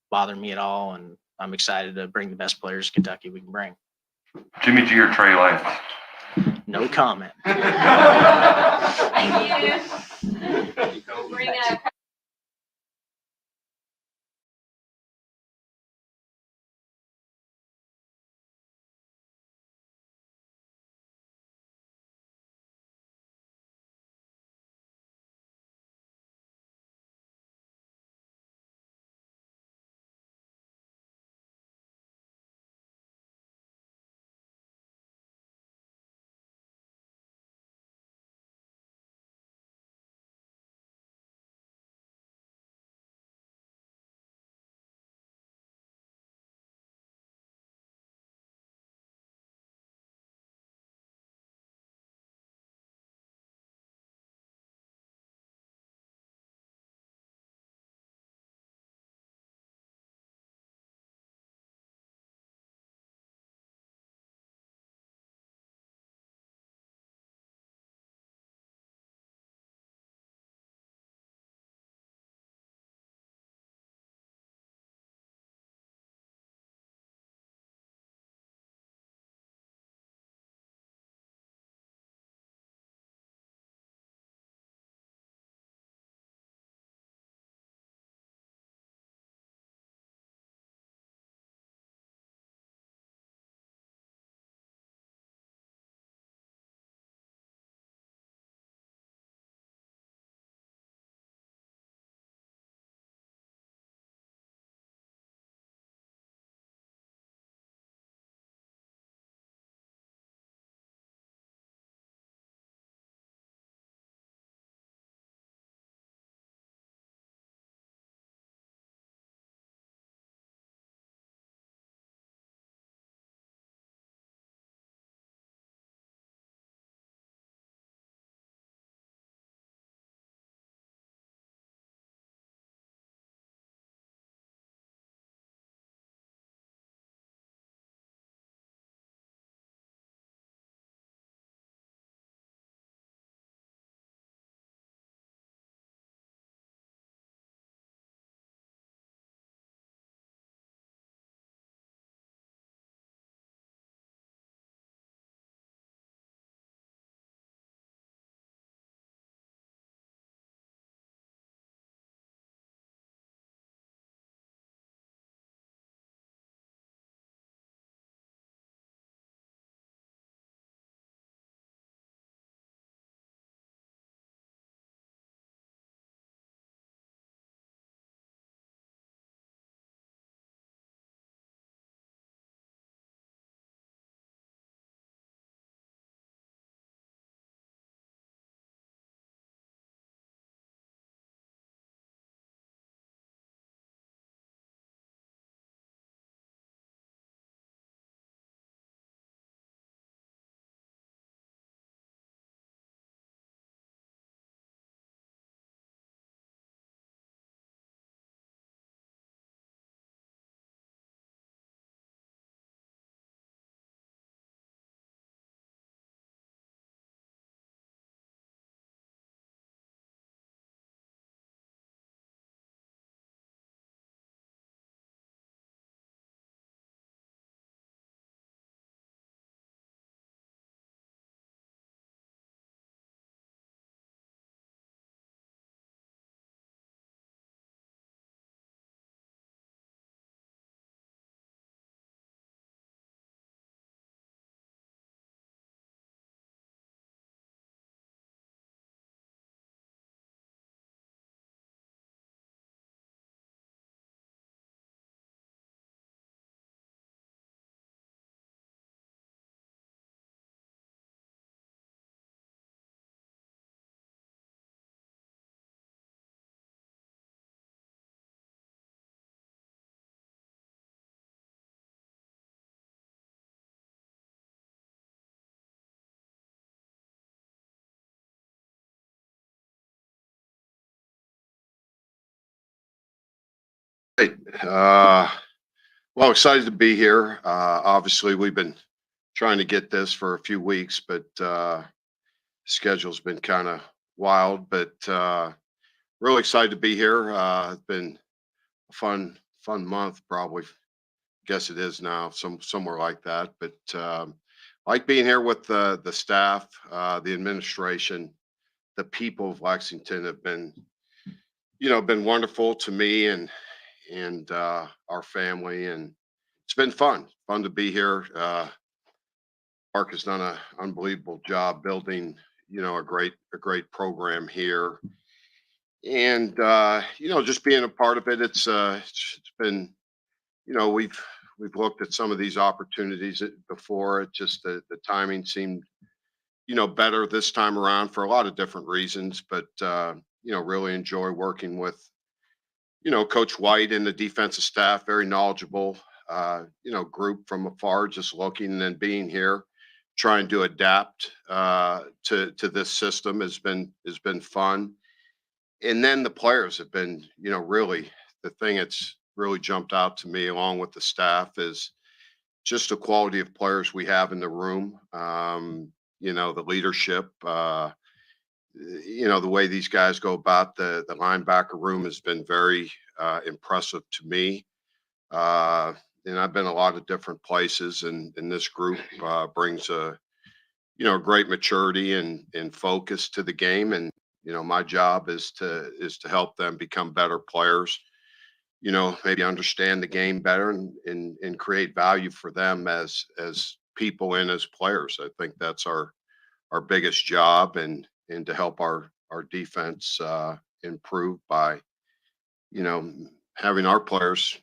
bother me at all. And I'm excited to bring the best players to Kentucky we can bring. Jimmy G or Trey Lance? No comment. Thank you. Bring Hey, well, excited to be here. Obviously, we've been trying to get this for a few weeks, but schedule's been kind of wild. But really excited to be here. It's been a fun month, probably. Guess it is now, somewhere like that. But like being here with the staff, the administration, the people of Lexington have been, been wonderful to me and our family, and it's been fun to be here. Mark has done an unbelievable job building, a great program here, and just being a part of it. It's been, we've looked at some of these opportunities before. It just the timing seemed, better this time around for a lot of different reasons, but really enjoy working with Coach White and the defensive staff, very knowledgeable, group from afar, just looking and then being here, trying to adapt to this system has been fun. And then the players have been, really the thing that's really jumped out to me, along with the staff, is just the quality of players we have in the room. The leadership. The way these guys go about the linebacker room has been very impressive to me. And I've been a lot of different places, and this group brings a great maturity and focus to the game. And my job is to help them become better players. Maybe understand the game better and create value for them as people and as players. I think that's our biggest job, and to help our defense improve by you know having our players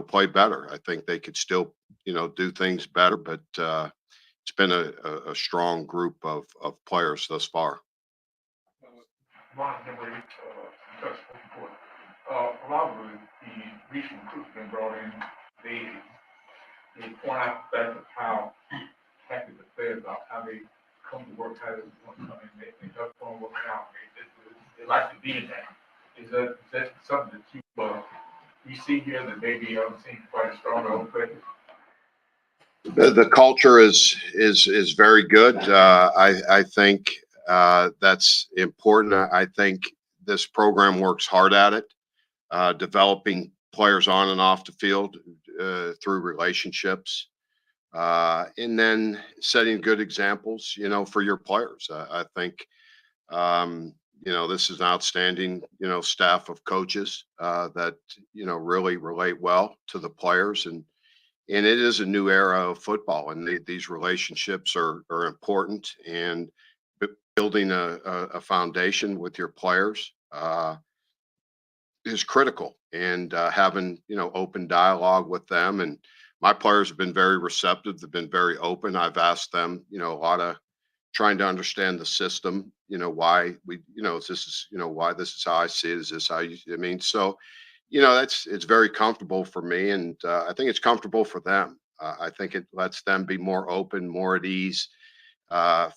play better. I think they could still do things better, but it's been a strong group of players thus far. Ron, touched before. A lot of the recent recruits been brought in, they point out the fact of how happy the players are, how they come to work, how they want to come in, they just want to work out, they like to be in that. Is that something that you see here that maybe you haven't seen quite as strong over places? The culture is very good. I think that's important. I think this program works hard at it, developing players on and off the field through relationships, and then setting good examples, for your players. I think this is an outstanding staff of coaches that really relate well to the players, and it is a new era of football, and these relationships are important, and building a foundation with your players is critical, and having open dialogue with them. And my players have been very receptive. They've been very open. I've asked them a lot of trying to understand the system, why we, this is, why this is how I see it. Is this how you, I mean, so, it's very comfortable for me. And I think it's comfortable for them. I think it lets them be more open, more at ease,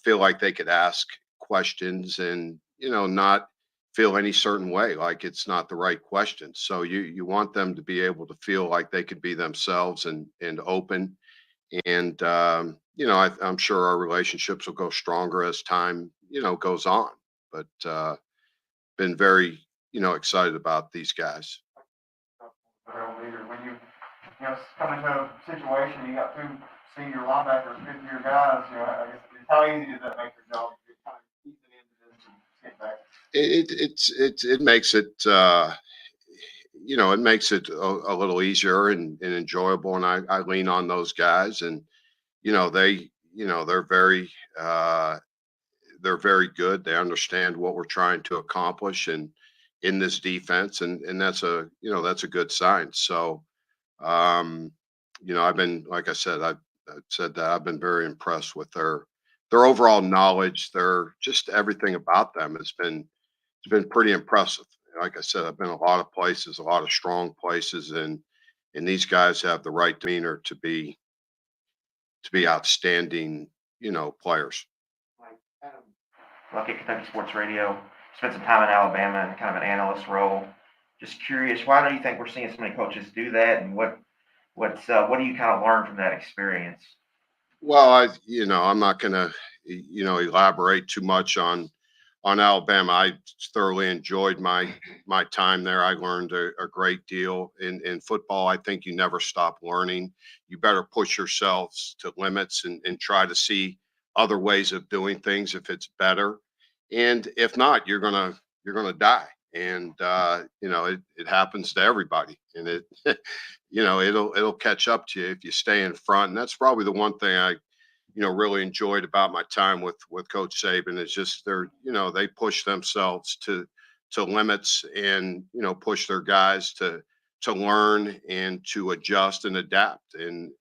feel like they could ask questions and, not feel any certain way, like it's not the right question. So you want them to be able to feel like they could be themselves and open. And I'm sure our relationships will go stronger as time goes on. But been very excited about these guys. Real leader, when come into a situation, you got two senior linebackers, fifth-year guys, I guess, how easy does that make your job? You kind of easing into this and get back. It makes it it makes it a little easier and enjoyable, and I lean on those guys, and they're very good. They understand what we're trying to accomplish and in this defense, and that's a good sign. So I've been, like I said, I've said that I've been very impressed with their overall knowledge. Their just everything about them it's been pretty impressive. Like I said, I've been a lot of places, a lot of strong places, and these guys have the right demeanor to be outstanding, players. Lucky at Kentucky Sports Radio. Spent some time in Alabama in kind of an analyst role. Just curious, why do you think we're seeing so many coaches do that, and what do you kind of learn from that experience? Well, I'm not gonna, elaborate too much on Alabama. I thoroughly enjoyed my time there. I learned a great deal in football. I think you never stop learning. You better push yourselves to limits and try to see other ways of doing things if it's better. And if not, you're gonna die. And it happens to everybody. And it it'll catch up to you if you stay in front. And that's probably the one thing I really enjoyed about my time with Coach Saban is just they push themselves to limits and push their guys to learn and to adjust and adapt and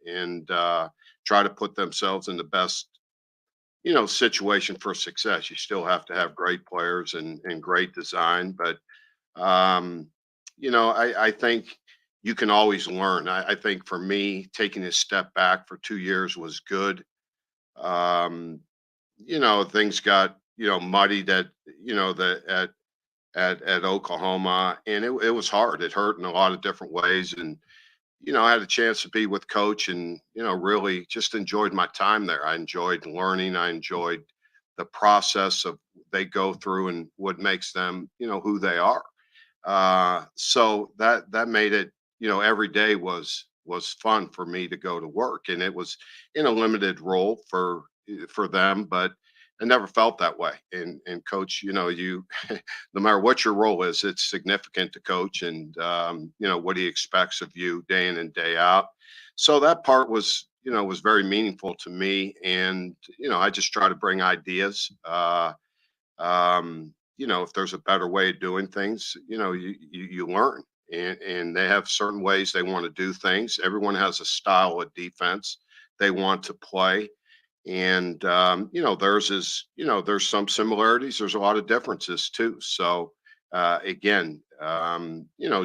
try to put themselves in the best situation for success. You still have to have great players and great design, but um, I think you can always learn. I think for me, taking a step back for 2 years was good. um Things got muddied at Oklahoma, and it was hard. It hurt in a lot of different ways. And I had a chance to be with Coach, and really just enjoyed my time there. I enjoyed learning. I enjoyed the process of they go through and what makes them who they are. So that made it, every day was fun for me to go to work, and it was in a limited role for them, but I never felt that way. And Coach, you no matter what your role is, it's significant to Coach, and what he expects of you day in and day out. So that part was very meaningful to me, and I just try to bring ideas. If there's a better way of doing things, you learn. And they have certain ways they want to do things. Everyone has a style of defense they want to play. And theirs is, there's some similarities, there's a lot of differences too. So again,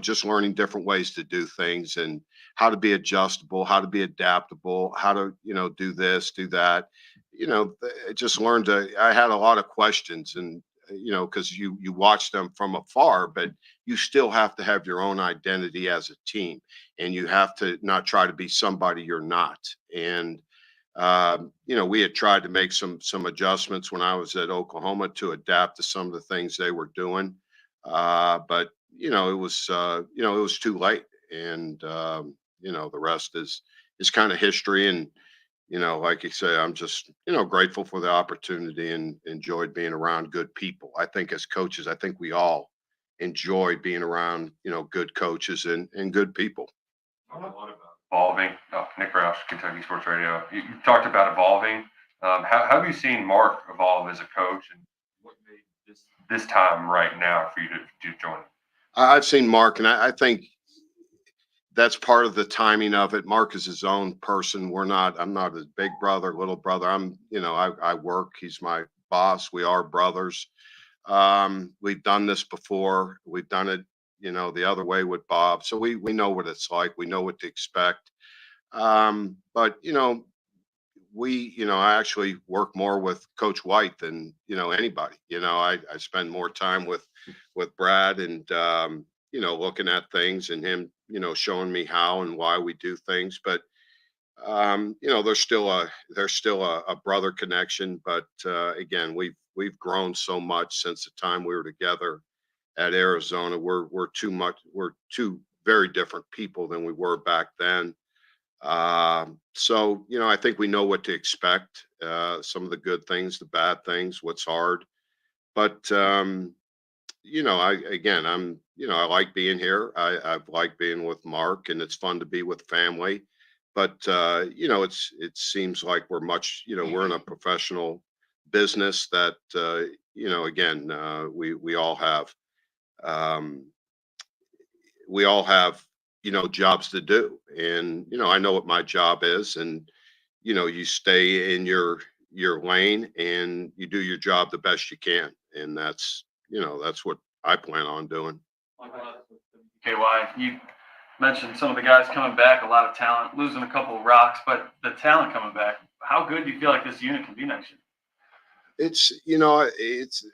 just learning different ways to do things and how to be adjustable, how to be adaptable, how to do this, do that. I just learned I had a lot of questions, and because you watch them from afar, but you still have to have your own identity as a team, and you have to not try to be somebody you're not. And we had tried to make some adjustments when I was at Oklahoma to adapt to some of the things they were doing, but it was too late. And the rest is kind of history. And like you say, I'm just grateful for the opportunity and enjoyed being around good people. I think as coaches, I think we all enjoy being around good coaches and good people. Talked a lot about evolving. Oh, Nick Roush, Kentucky Sports Radio. You talked about evolving. How have you seen Mark evolve as a coach, and what made this time right now for you to join? I've seen Mark, and I think that's part of the timing of it. Mark is his own person. I'm not his big brother, little brother. I work. He's my boss. We are brothers. We've done this before. We've done it, the other way with Bob. So we know what it's like. We know what to expect. But I actually work more with Coach White than anybody. I spend more time with Brad, and looking at things, and him showing me how and why we do things. But there's still a brother connection. But again, we've grown so much since the time we were together at Arizona. We're two very different people than we were back then. So I think we know what to expect. Some of the good things, the bad things, what's hard. But I like being here. I've liked being with Mark, and it's fun to be with family. But it seems like we're in a professional business that again, um, we all have jobs to do. And I know what my job is. And you stay in your lane, and you do your job the best you can. And that's what I plan on doing. KY, you mentioned some of the guys coming back, a lot of talent, losing a couple of rocks, but the talent coming back. How good do you feel like this unit can be next year?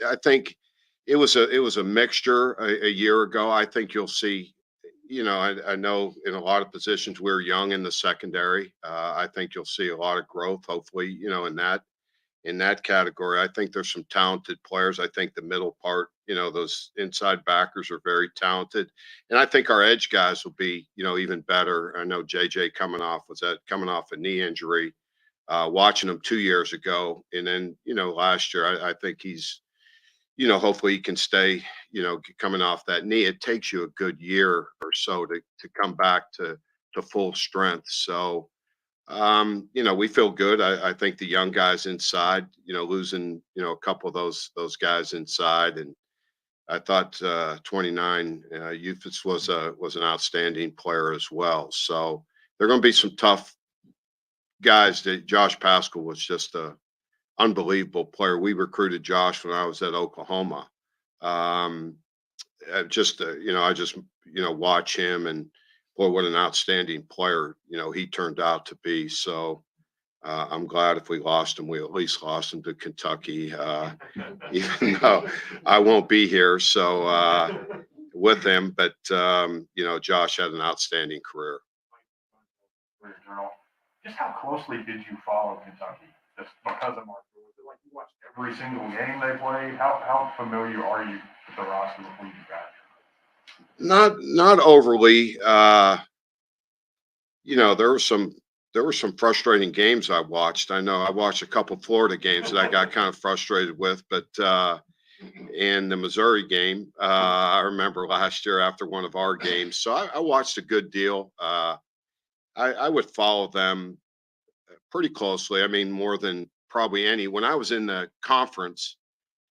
I think it was a mixture a year ago. I think you'll see, I know in a lot of positions we're young in the secondary. I think you'll see a lot of growth, hopefully, in that category. I think there's some talented players. I think the middle part, those inside backers are very talented. And I think our edge guys will be, even better. I know JJ coming off a knee injury, watching him 2 years ago. And then, last year, I think he's, hopefully he can stay, coming off that knee. It takes you a good year or so to come back to full strength. So, we feel good. I think the young guys inside, losing, a couple of those guys inside, and I thought 29 Euphis was an outstanding player as well. So there are going to be some tough guys. That Josh Pascal was just a unbelievable player. We recruited Josh when I was at Oklahoma. I just watch him, and boy, what an outstanding player, he turned out to be. So I'm glad if we lost him, we at least lost him to Kentucky, even though I won't be here. So with him, but Josh had an outstanding career. Just how closely did you follow Kentucky? Just because of Mark, was it like you watched every single game they played? How familiar are you with the roster before you got here? Not overly. There were some frustrating games I watched. I know I watched a couple Florida games that I got kind of frustrated with, but in the Missouri game, I remember last year after one of our games. So I watched a good deal. I would follow them pretty closely. I mean, more than probably any. When I was in the conference,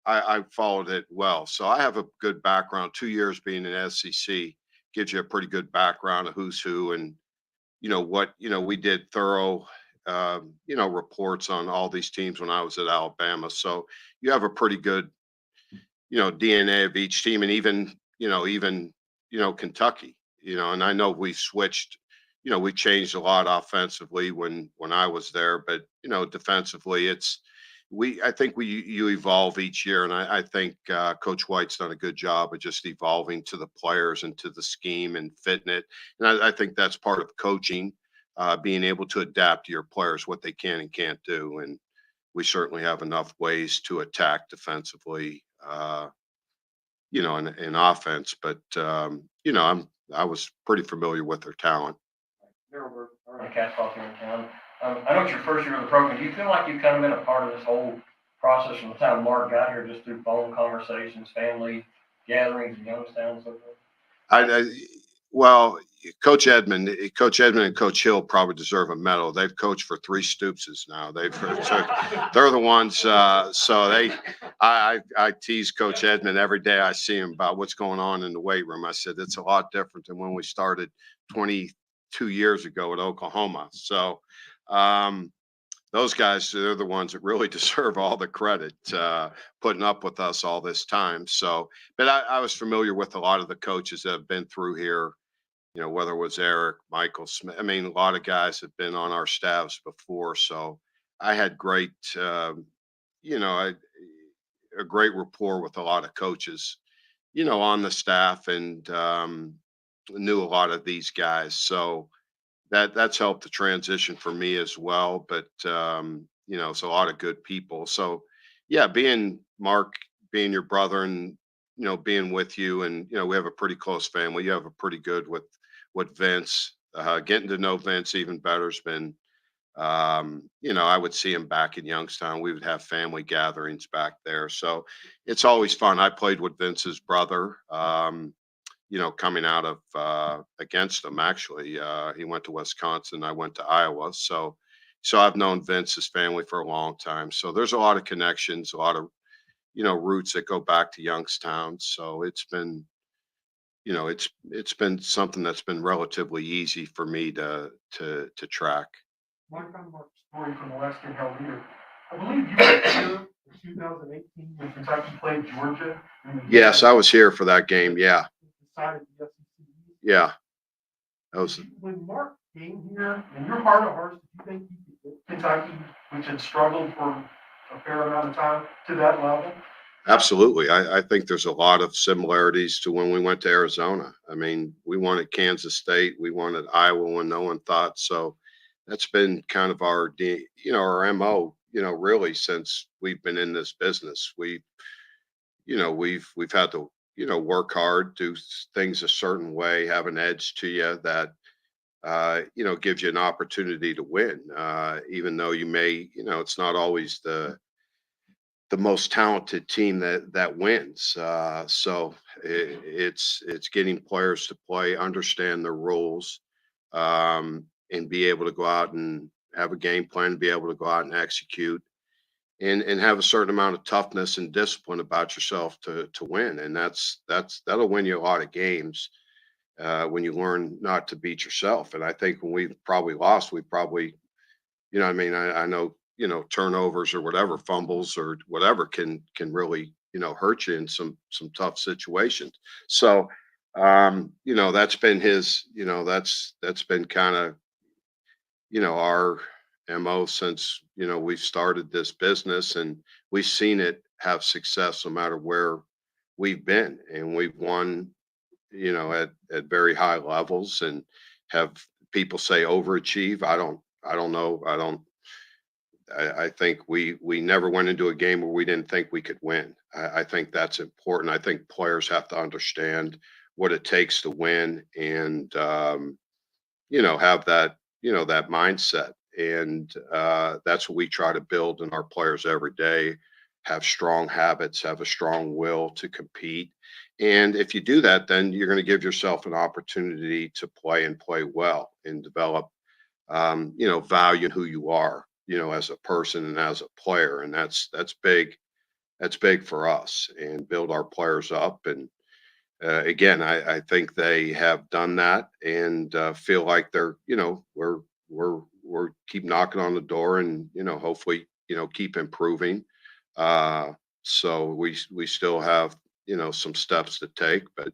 I followed it well. So I have a good background. 2 years being in SEC gives you a pretty good background of who's who, and we did thorough reports on all these teams when I was at Alabama. So you have a pretty good DNA of each team, and even Kentucky, and I know we switched. We changed a lot offensively when I was there, but defensively, I think you evolve each year, and I think Coach White's done a good job of just evolving to the players and to the scheme and fitting it. And I think that's part of coaching, being able to adapt to your players, what they can and can't do. And we certainly have enough ways to attack defensively, in offense. But I was pretty familiar with their talent. We're on Catspaw here in town. I know it's your first year of the program. Do you feel like you've kind of been a part of this whole process from the time Mark got here, just through phone conversations, family gatherings in Youngstown and so forth? Well, Coach Edmond and Coach Hill probably deserve a medal. They've coached for 3 Stoopses now. They're the ones. So I tease Coach Edmond every day I see him about what's going on in the weight room. I said it's a lot different than when we started 22 years ago at Oklahoma. So those guys, they're the ones that really deserve all the credit, putting up with us all this time. So, but I was familiar with a lot of the coaches that have been through here, whether it was Eric, Michael Smith. I mean, a lot of guys have been on our staffs before. So I had great, a great rapport with a lot of coaches, on the staff, and knew a lot of these guys. So that's helped the transition for me as well. But it's a lot of good people. So yeah, being your brother, and being with you, and we have a pretty close family. You have a pretty good with Vince. Getting to know Vince even better has been, I would see him back in Youngstown. We would have family gatherings back there. So it's always fun. I played with Vince's brother, coming out of against him, actually. He went to Wisconsin. I went to Iowa. So I've known Vince's family for a long time. So there's a lot of connections, a lot of, roots that go back to Youngstown. So it's been, it's been something that's been relatively easy for me to track. One kind of story from the Western Hell Leader. I believe you were here in 2018 when Kentucky played Georgia. Yes, I was here for that game. Yeah. Decided the SEC. Yeah. That was. When Mark came here, in your heart of hearts, do you think he could get Kentucky, which had struggled for a fair amount of time, to that level? Absolutely. I think there's a lot of similarities to when we went to Arizona. I mean, we wanted Kansas State, we wanted Iowa when no one thought. So that's been kind of our, our MO, really since we've been in this business. We've had to, work hard, do things a certain way, have an edge to you that, gives you an opportunity to win. Even though you may, it's not always the most talented team that wins. It's getting players to play, understand the rules, and be able to go out and have a game plan, be able to go out and execute, and have a certain amount of toughness and discipline about yourself to win. And that'll win you a lot of games when you learn not to beat yourself. And I think when we've probably lost, we probably, I mean, I know, turnovers or whatever, fumbles or whatever can really, hurt you in some tough situations. So, that's been that's been kind of, our MO since, we've started this business, and we've seen it have success no matter where we've been. And we've won, at very high levels, and have people say overachieve. I don't know. I think we never went into a game where we didn't think we could win. I think that's important. I think players have to understand what it takes to win, and have that that mindset. And that's what we try to build in our players every day. Have strong habits, have a strong will to compete. And if you do that, then you're going to give yourself an opportunity to play and play well and develop value in who you are, as a person and as a player. And that's big. That's big for us, and build our players up. And again, I think they have done that, and feel like they're, we're keep knocking on the door, and, hopefully, keep improving. So we still have, some steps to take, but,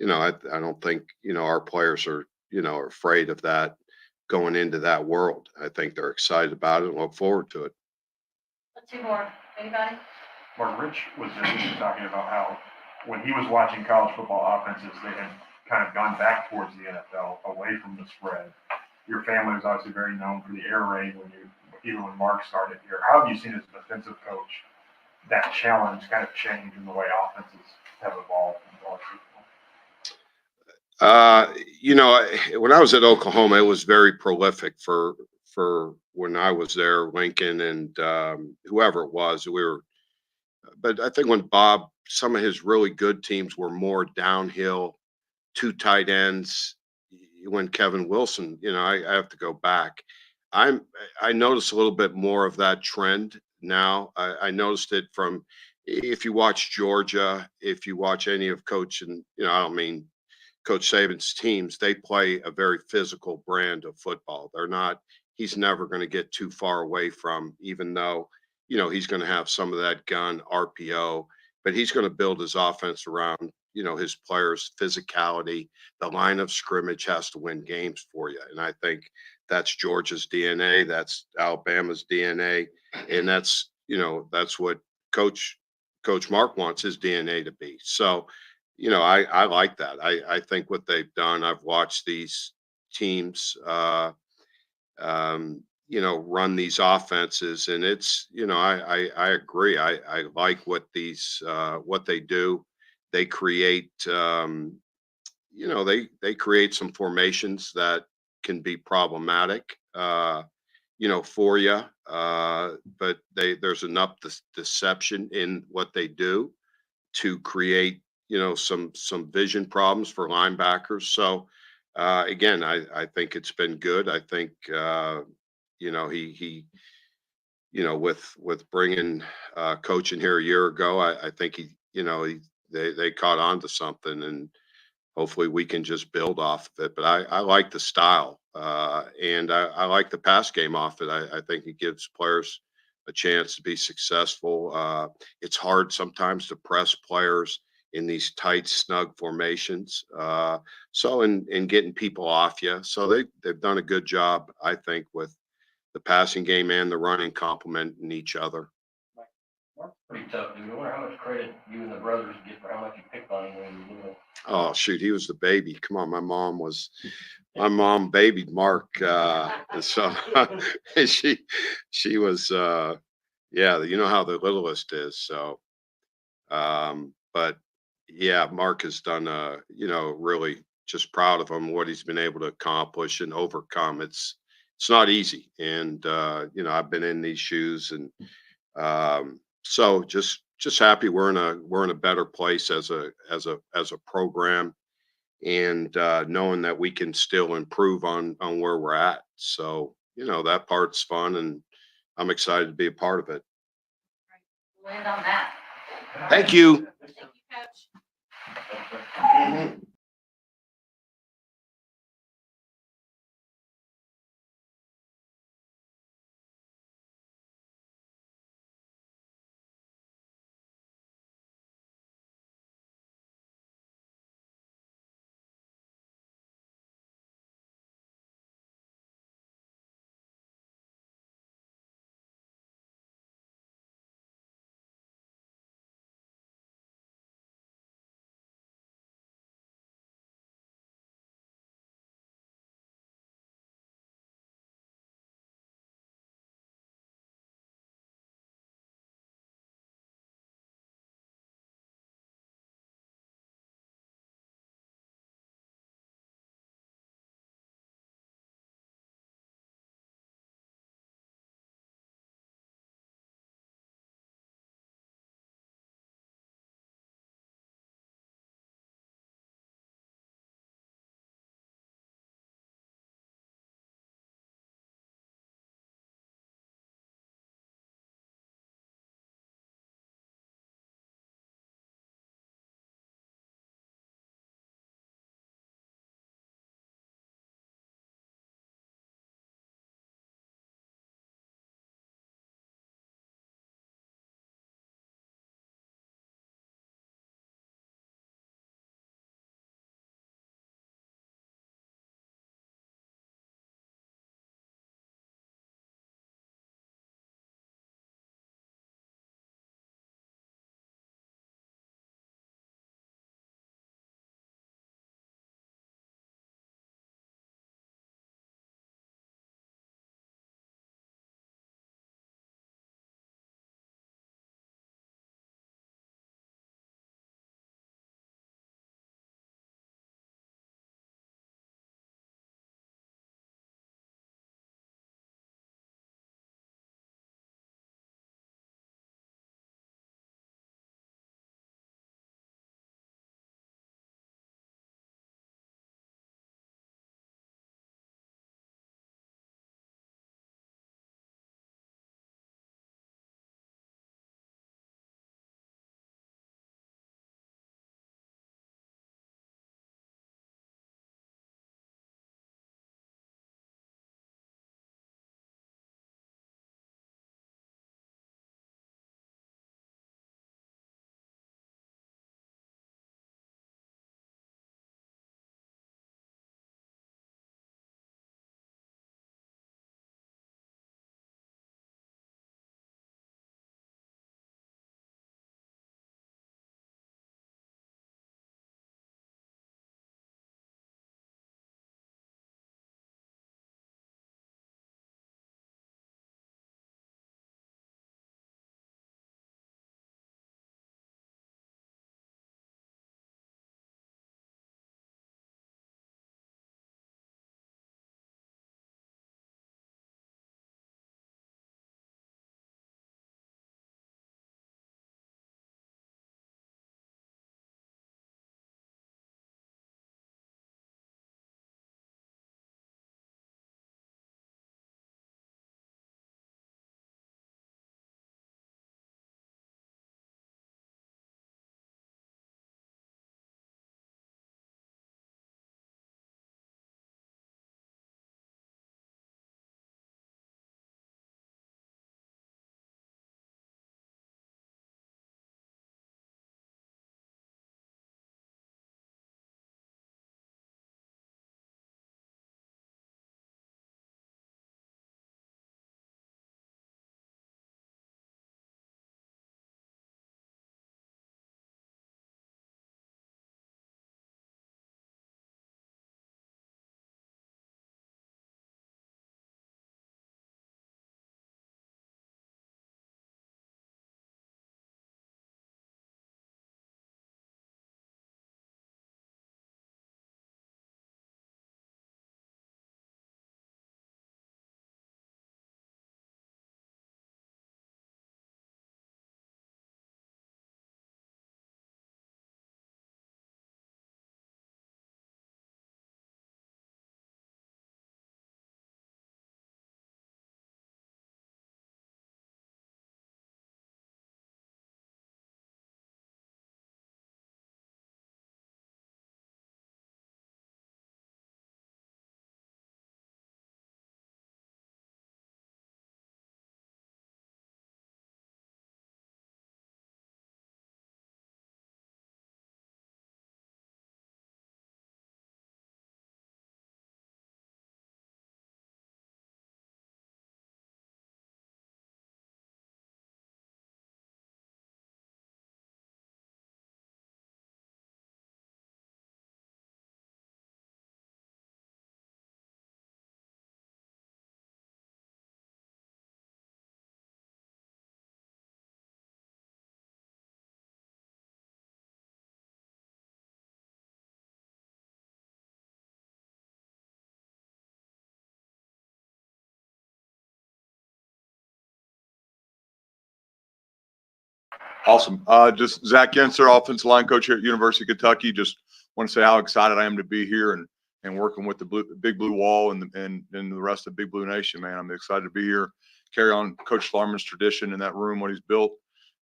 I don't think, our players are, are afraid of that going into that world. I think they're excited about it and look forward to it. Two more. Anybody? Mark, Rich was just talking about how when he was watching college football offenses, they had kind of gone back towards the NFL, away from the spread. Your family was obviously very known for the air raid even when Mark started here. How have you seen as a defensive coach that challenge kind of change in the way offenses have evolved in college football? When I was at Oklahoma, it was very prolific for when I was there, Lincoln and whoever it was. But I think when Bob, some of his really good teams were more downhill, two tight ends. When Kevin Wilson, I have to go back. I noticed a little bit more of that trend now. I noticed it from, if you watch Georgia, if you watch any of Coach, and I don't mean Coach Saban's teams, they play a very physical brand of football. He's never going to get too far away from, even though, he's going to have some of that gun RPO, but he's going to build his offense around, his players' physicality. The line of scrimmage has to win games for you. And I think that's Georgia's DNA. That's Alabama's DNA. And that's what Coach Mark wants his DNA to be. So, I like that. I think what they've done, I've watched these teams, run these offenses, and it's, I agree. I like what they do. They create, they create some formations that can be problematic, for you. But there's enough deception in what they do to create, some vision problems for linebackers. So again, I think it's been good. I think he with bringing Coach in here a year ago, I think they caught on to something, and hopefully we can just build off of it. But I like the style, and I like the pass game off it. I think it gives players a chance to be successful. It's hard sometimes to press players in these tight, snug formations. So in getting people off you. So they've done a good job, I think, with the passing game and the running complementing each other. Mark, Pretty tough, dude. I wonder how much credit you and the brothers get for how much you picked on him when you were little. Oh, shoot, he was the baby. Come on, my mom babied Mark, and so and she was, yeah, you know how the littlest is. So, but yeah, Mark has done, really just proud of him, what he's been able to accomplish and overcome. It's not easy. And, I've been in these shoes and, so just happy we're in a better place as a program and, knowing that we can still improve on where we're at. So, that part's fun and I'm excited to be a part of it. We'll end on that. Thank you. Thank you, Coach. Awesome. Just Zach Yenser, offensive line coach here at University of Kentucky. Just want to say how excited I am to be here and working with the Big Blue Wall and the rest of Big Blue Nation, man. I'm excited to be here, carry on Coach Schlarman's tradition in that room, what he's built,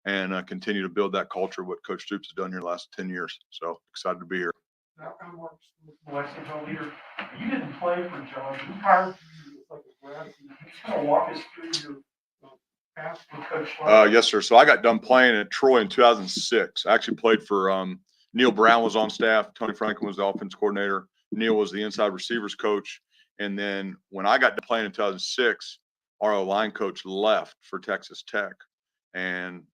and continue to build that culture, what Coach Stoops has done here the last 10 years. So excited to be here. That kind of works with the Lexington leader. You didn't play for John. He hired you as like a grad. Can you kind of walk us through your past with Coach Schlarman? Yes, sir. So I got done playing at Troy in 2006. I actually played for Neil Brown was on staff. Tony Franklin was the offense coordinator. Neil was the inside receivers coach. And then when I got to playing in 2006, our line coach left for Texas Tech, and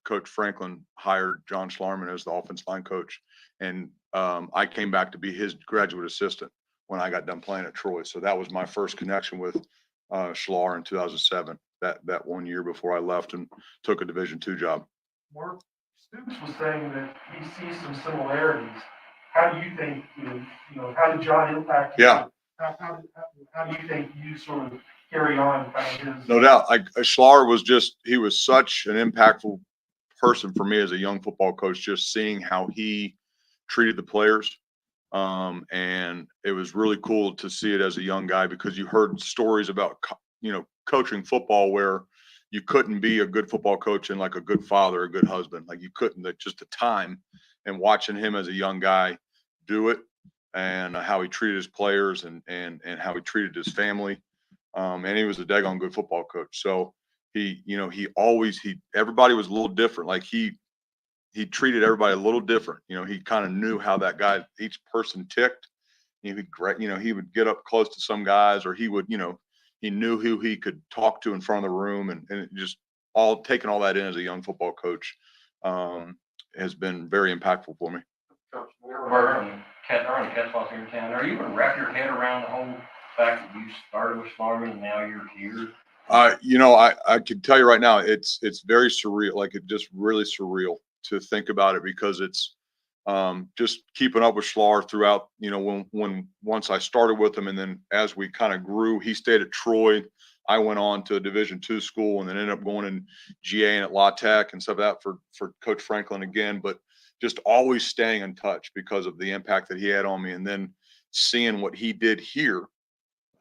Coach Franklin hired John Schlarman as the offense line coach. And I came back to be his graduate assistant when I got done playing at Troy. So that was my first connection with Schlar in 2007. That 1 year before I left and took a Division II job. Mark Stoops was saying that he sees some similarities. How do you think, how did John impact you? Yeah. How do you think you sort of carry on kind of his? No doubt. Schlar he was such an impactful person for me as a young football coach, just seeing how he treated the players. And it was really cool to see it as a young guy, because you heard stories about, coaching football where you couldn't be a good football coach and like a good father, a good husband. Like you couldn't, that just the time, and watching him as a young guy do it, and how he treated his players and how he treated his family. And he was a daggone good football coach. So everybody was a little different. Like he treated everybody a little different. He kind of knew how each person ticked. He would get up close to some guys, or he would, he knew who he could talk to in front of the room, and it just taking all that in as a young football coach has been very impactful for me. Coach Moore, on the catball here in town, are you going to wrap your head around the whole fact that you started with Schlarman and now you're here? I can tell you right now, it's very surreal. Like, it just really surreal to think about it, because it's just keeping up with Schlar throughout, once I started with him, and then as we kind of grew, he stayed at Troy. I went on to a Division II school, and then ended up going in GA and at La Tech and stuff like that for Coach Franklin again, but just always staying in touch because of the impact that he had on me. And then seeing what he did here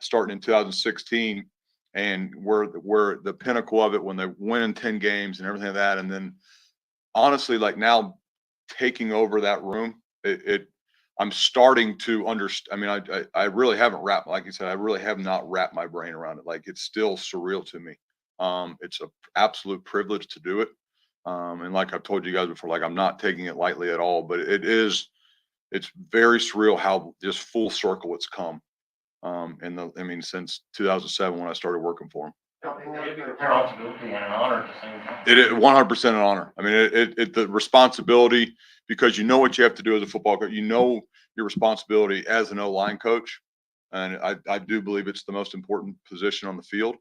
starting in 2016, and where the pinnacle of it, when they win 10 games and everything like that. And then honestly, like now taking over that room, I'm starting to understand. I mean, I really haven't like you said, I really have not wrapped my brain around it. Like, it's still surreal to me. It's an absolute privilege to do it. And like I've told you guys before, like, I'm not taking it lightly at all, but it's very surreal how just full circle it's come. Since 2007, when I started working for him. It's a responsibility and an honor at the same time. It is 100% an honor. I mean, the responsibility, because you know what you have to do as a football coach. You know your responsibility as an O-line coach, and I do believe it's the most important position on the field.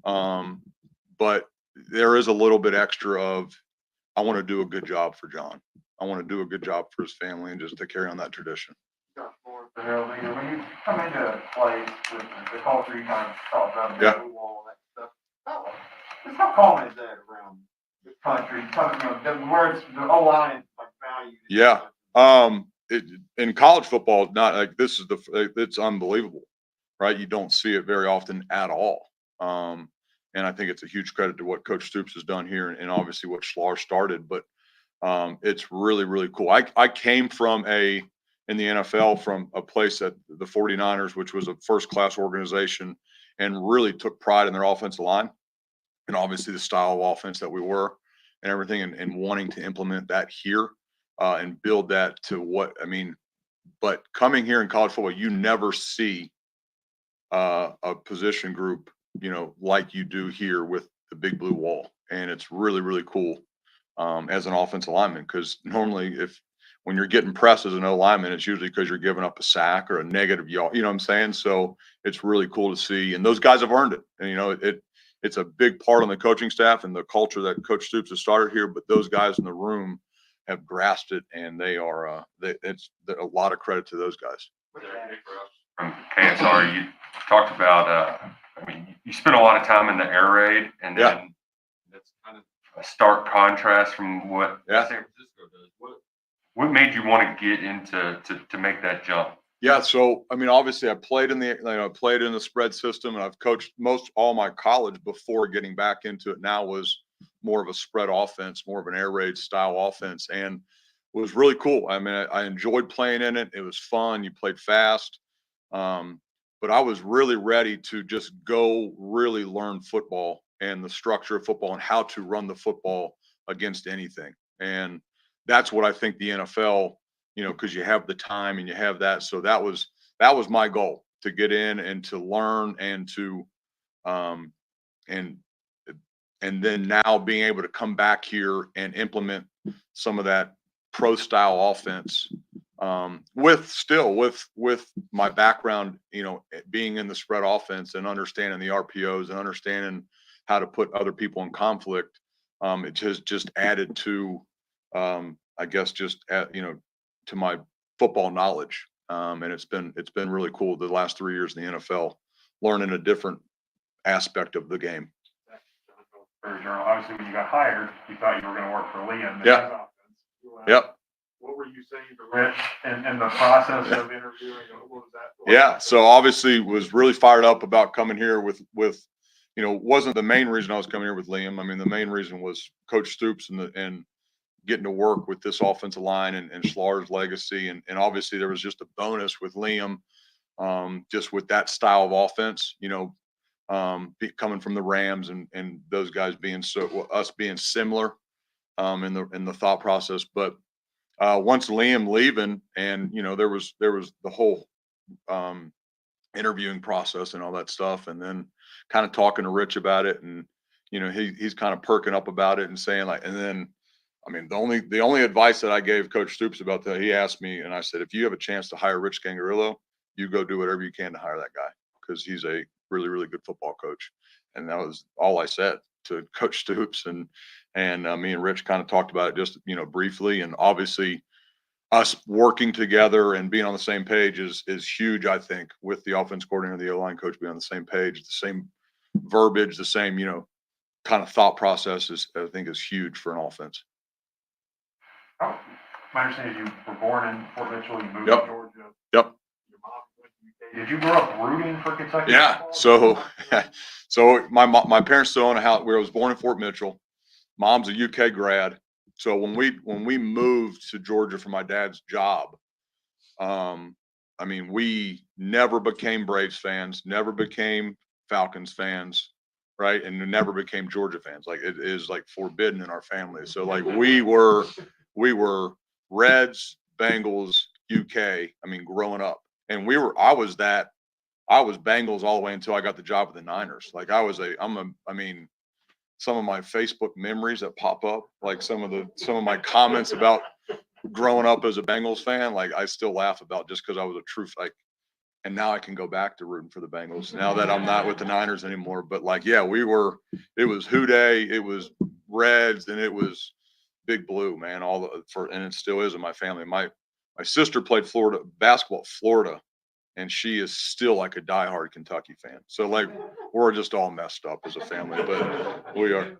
But there is a little bit extra of, I want to do a good job for John. I want to do a good job for his family, and just to carry on that tradition. When you come into a place with the culture you kind of talked about, the blue wall, that stuff, how common is that around the country? Where it's the O-line is like valued. Yeah. In college football, not like this is it's unbelievable, right? You don't see it very often at all. And I think it's a huge credit to what Coach Stoops has done here, and obviously what Schlar started, but it's really, really cool. I came from in the NFL from a place at the 49ers, which was a first-class organization, and really took pride in their offensive line, and obviously the style of offense that we were and everything, and wanting to implement that here and build that to what, I mean, but coming here in college football, you never see a position group, like you do here with the Big Blue Wall. And it's really, really cool as an offensive lineman, because normally when you're getting pressed as an O lineman, it's usually because you're giving up a sack or a negative yard. You know what I'm saying? So it's really cool to see, and those guys have earned it. And it's a big part on the coaching staff and the culture that Coach Stoops has started here. But those guys in the room have grasped it, and they are. It's a lot of credit to those guys. From KSR, you talked about. You spent a lot of time in the air raid, and then that's kind of a stark contrast from what Yeah. San Francisco does. What made you want to get into to make that jump? Yeah, so I mean, obviously, I played in the spread system, and I've coached all my college before getting back into it. Now was more of a spread offense, more of an air raid style offense, and it was really cool. I mean, I enjoyed playing in it. It was fun. You played fast, but I was really ready to just go really learn football and the structure of football and how to run the football against anything. And that's what I think the NFL, because you have the time and you have that. So that was my goal, to get in and to learn and to and then now being able to come back here and implement some of that pro style offense, with my background, being in the spread offense and understanding the RPOs and understanding how to put other people in conflict. It just added to, I guess, to my football knowledge. And it's been really cool the last 3 years in the NFL, learning a different aspect of the game. Obviously, when you got hired, you thought you were going to work for Liam. and Yeah. his offense. Yep. What were you saying to Rich in the process of interviewing? What was that? Yeah. So obviously was really fired up about coming here with, wasn't the main reason I was coming here with Liam. I mean, the main reason was Coach Stoops and getting to work with this offensive line and Schlar's legacy. And obviously there was just a bonus with Liam, just with that style of offense, coming from the Rams and those guys being us being similar, in the thought process. But once Liam leaving, and there was the whole interviewing process and all that stuff, and then kind of talking to Rich about it, and he's kind of perking up about it and saying, like, and then I mean, the only advice that I gave Coach Stoops about that, he asked me, and I said, if you have a chance to hire Rich Scangarello, you go do whatever you can to hire that guy, because he's a really, really good football coach. And that was all I said to Coach Stoops. And me and Rich kind of talked about it just, briefly. And obviously us working together and being on the same page is huge, I think, with the offense coordinator and the O-line coach being on the same page, the same verbiage, the same, kind of thought process I think is huge for an offense. Oh, my understanding is you were born in Fort Mitchell, you moved Yep. to Georgia. Yep. Your mom went to UK. Did you grow up rooting for Kentucky? Yeah. football? So my parents still own a house where I was born in Fort Mitchell. Mom's a UK grad. So when we moved to Georgia for my dad's job, I mean, we never became Braves fans, never became Falcons fans, right? And never became Georgia fans. Like, it is like forbidden in our family. So like we were Reds, Bengals, UK. I mean, growing up, and I was Bengals all the way until I got the job with the Niners. Like I mean, some of my Facebook memories that pop up, like some of my comments about growing up as a Bengals fan, like I still laugh about, just because I was a true, like, and now I can go back to rooting for the Bengals now that I'm not with the Niners anymore. But like, yeah, it was Who Day, it was Reds, and it was Big Blue, man. And it still is in my family. My sister played basketball at Florida, and she is still like a diehard Kentucky fan. So like, we're just all messed up as a family, but we are.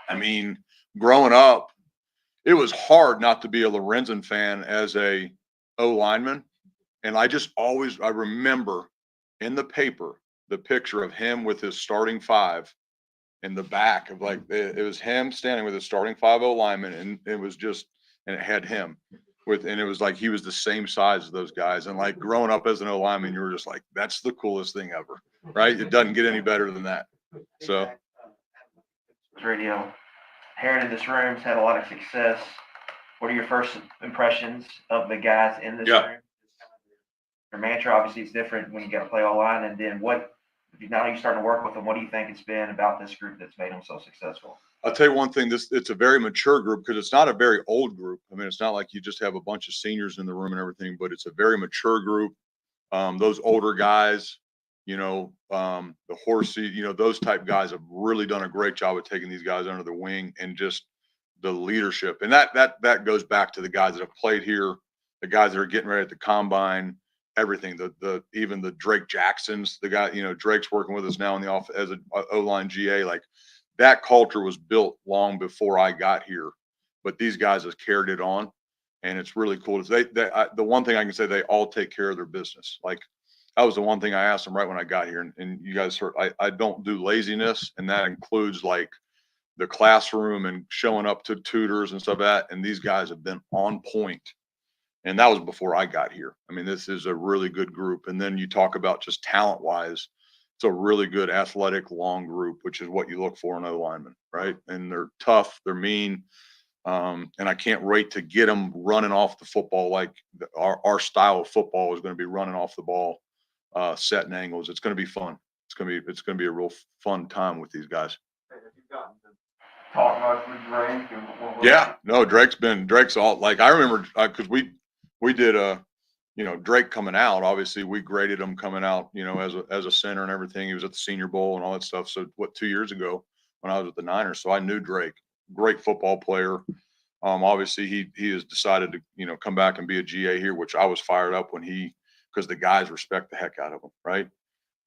I mean, growing up, it was hard not to be a Lorenzen fan as a O lineman. And I remember in the paper, the picture of him with his starting five in the back of, like, it was him standing with his starting 5 lineman, and it had him and it was like he was the same size as those guys. And like, growing up as an O lineman, you were just like, that's the coolest thing ever, right? It doesn't get any better than that. So Radio, inherited this room, had a lot of success. What are your first impressions of the guys in this room? Your mantra obviously is different when you got to play all line, and then now you're starting to work with them. What do you think it's been about this group that's made them so successful? I'll tell you one thing, it's a very mature group, because it's not a very old group. I mean, it's not like you just have a bunch of seniors in the room and everything, but it's a very mature group. Those older guys, the Horsey, those type guys have really done a great job of taking these guys under the wing, and just the leadership. And that goes back to the guys that have played here, the guys that are getting ready at the combine, everything, even the Drake Jacksons, the guy, Drake's working with us now in the office as an O-line GA. Like, that culture was built long before I got here, but these guys have carried it on, and it's really cool. The one thing I can say, they all take care of their business. Like, that was the one thing I asked them right when I got here, and you guys heard, I don't do laziness, and that includes like the classroom and showing up to tutors and stuff like that. And these guys have been on point. And that was before I got here. I mean, this is a really good group. And then you talk about just talent wise, it's a really good athletic long group, which is what you look for in a lineman, right? And they're tough, they're mean. And I can't wait to get them running off the football. Like our style of football is going to be running off the ball, setting angles. It's going to be fun. It's going to be a real fun time with these guys. Have you gotten to talk much with Drake? And Yeah, no, Drake's all like, I remember, cause we did Drake coming out, obviously we graded him coming out, as a center and everything. He was at the Senior Bowl and all that stuff. So 2 years ago when I was with the Niners, so I knew Drake, great football player. Obviously he has decided to, come back and be a GA here, which I was fired up cause the guys respect the heck out of him, right?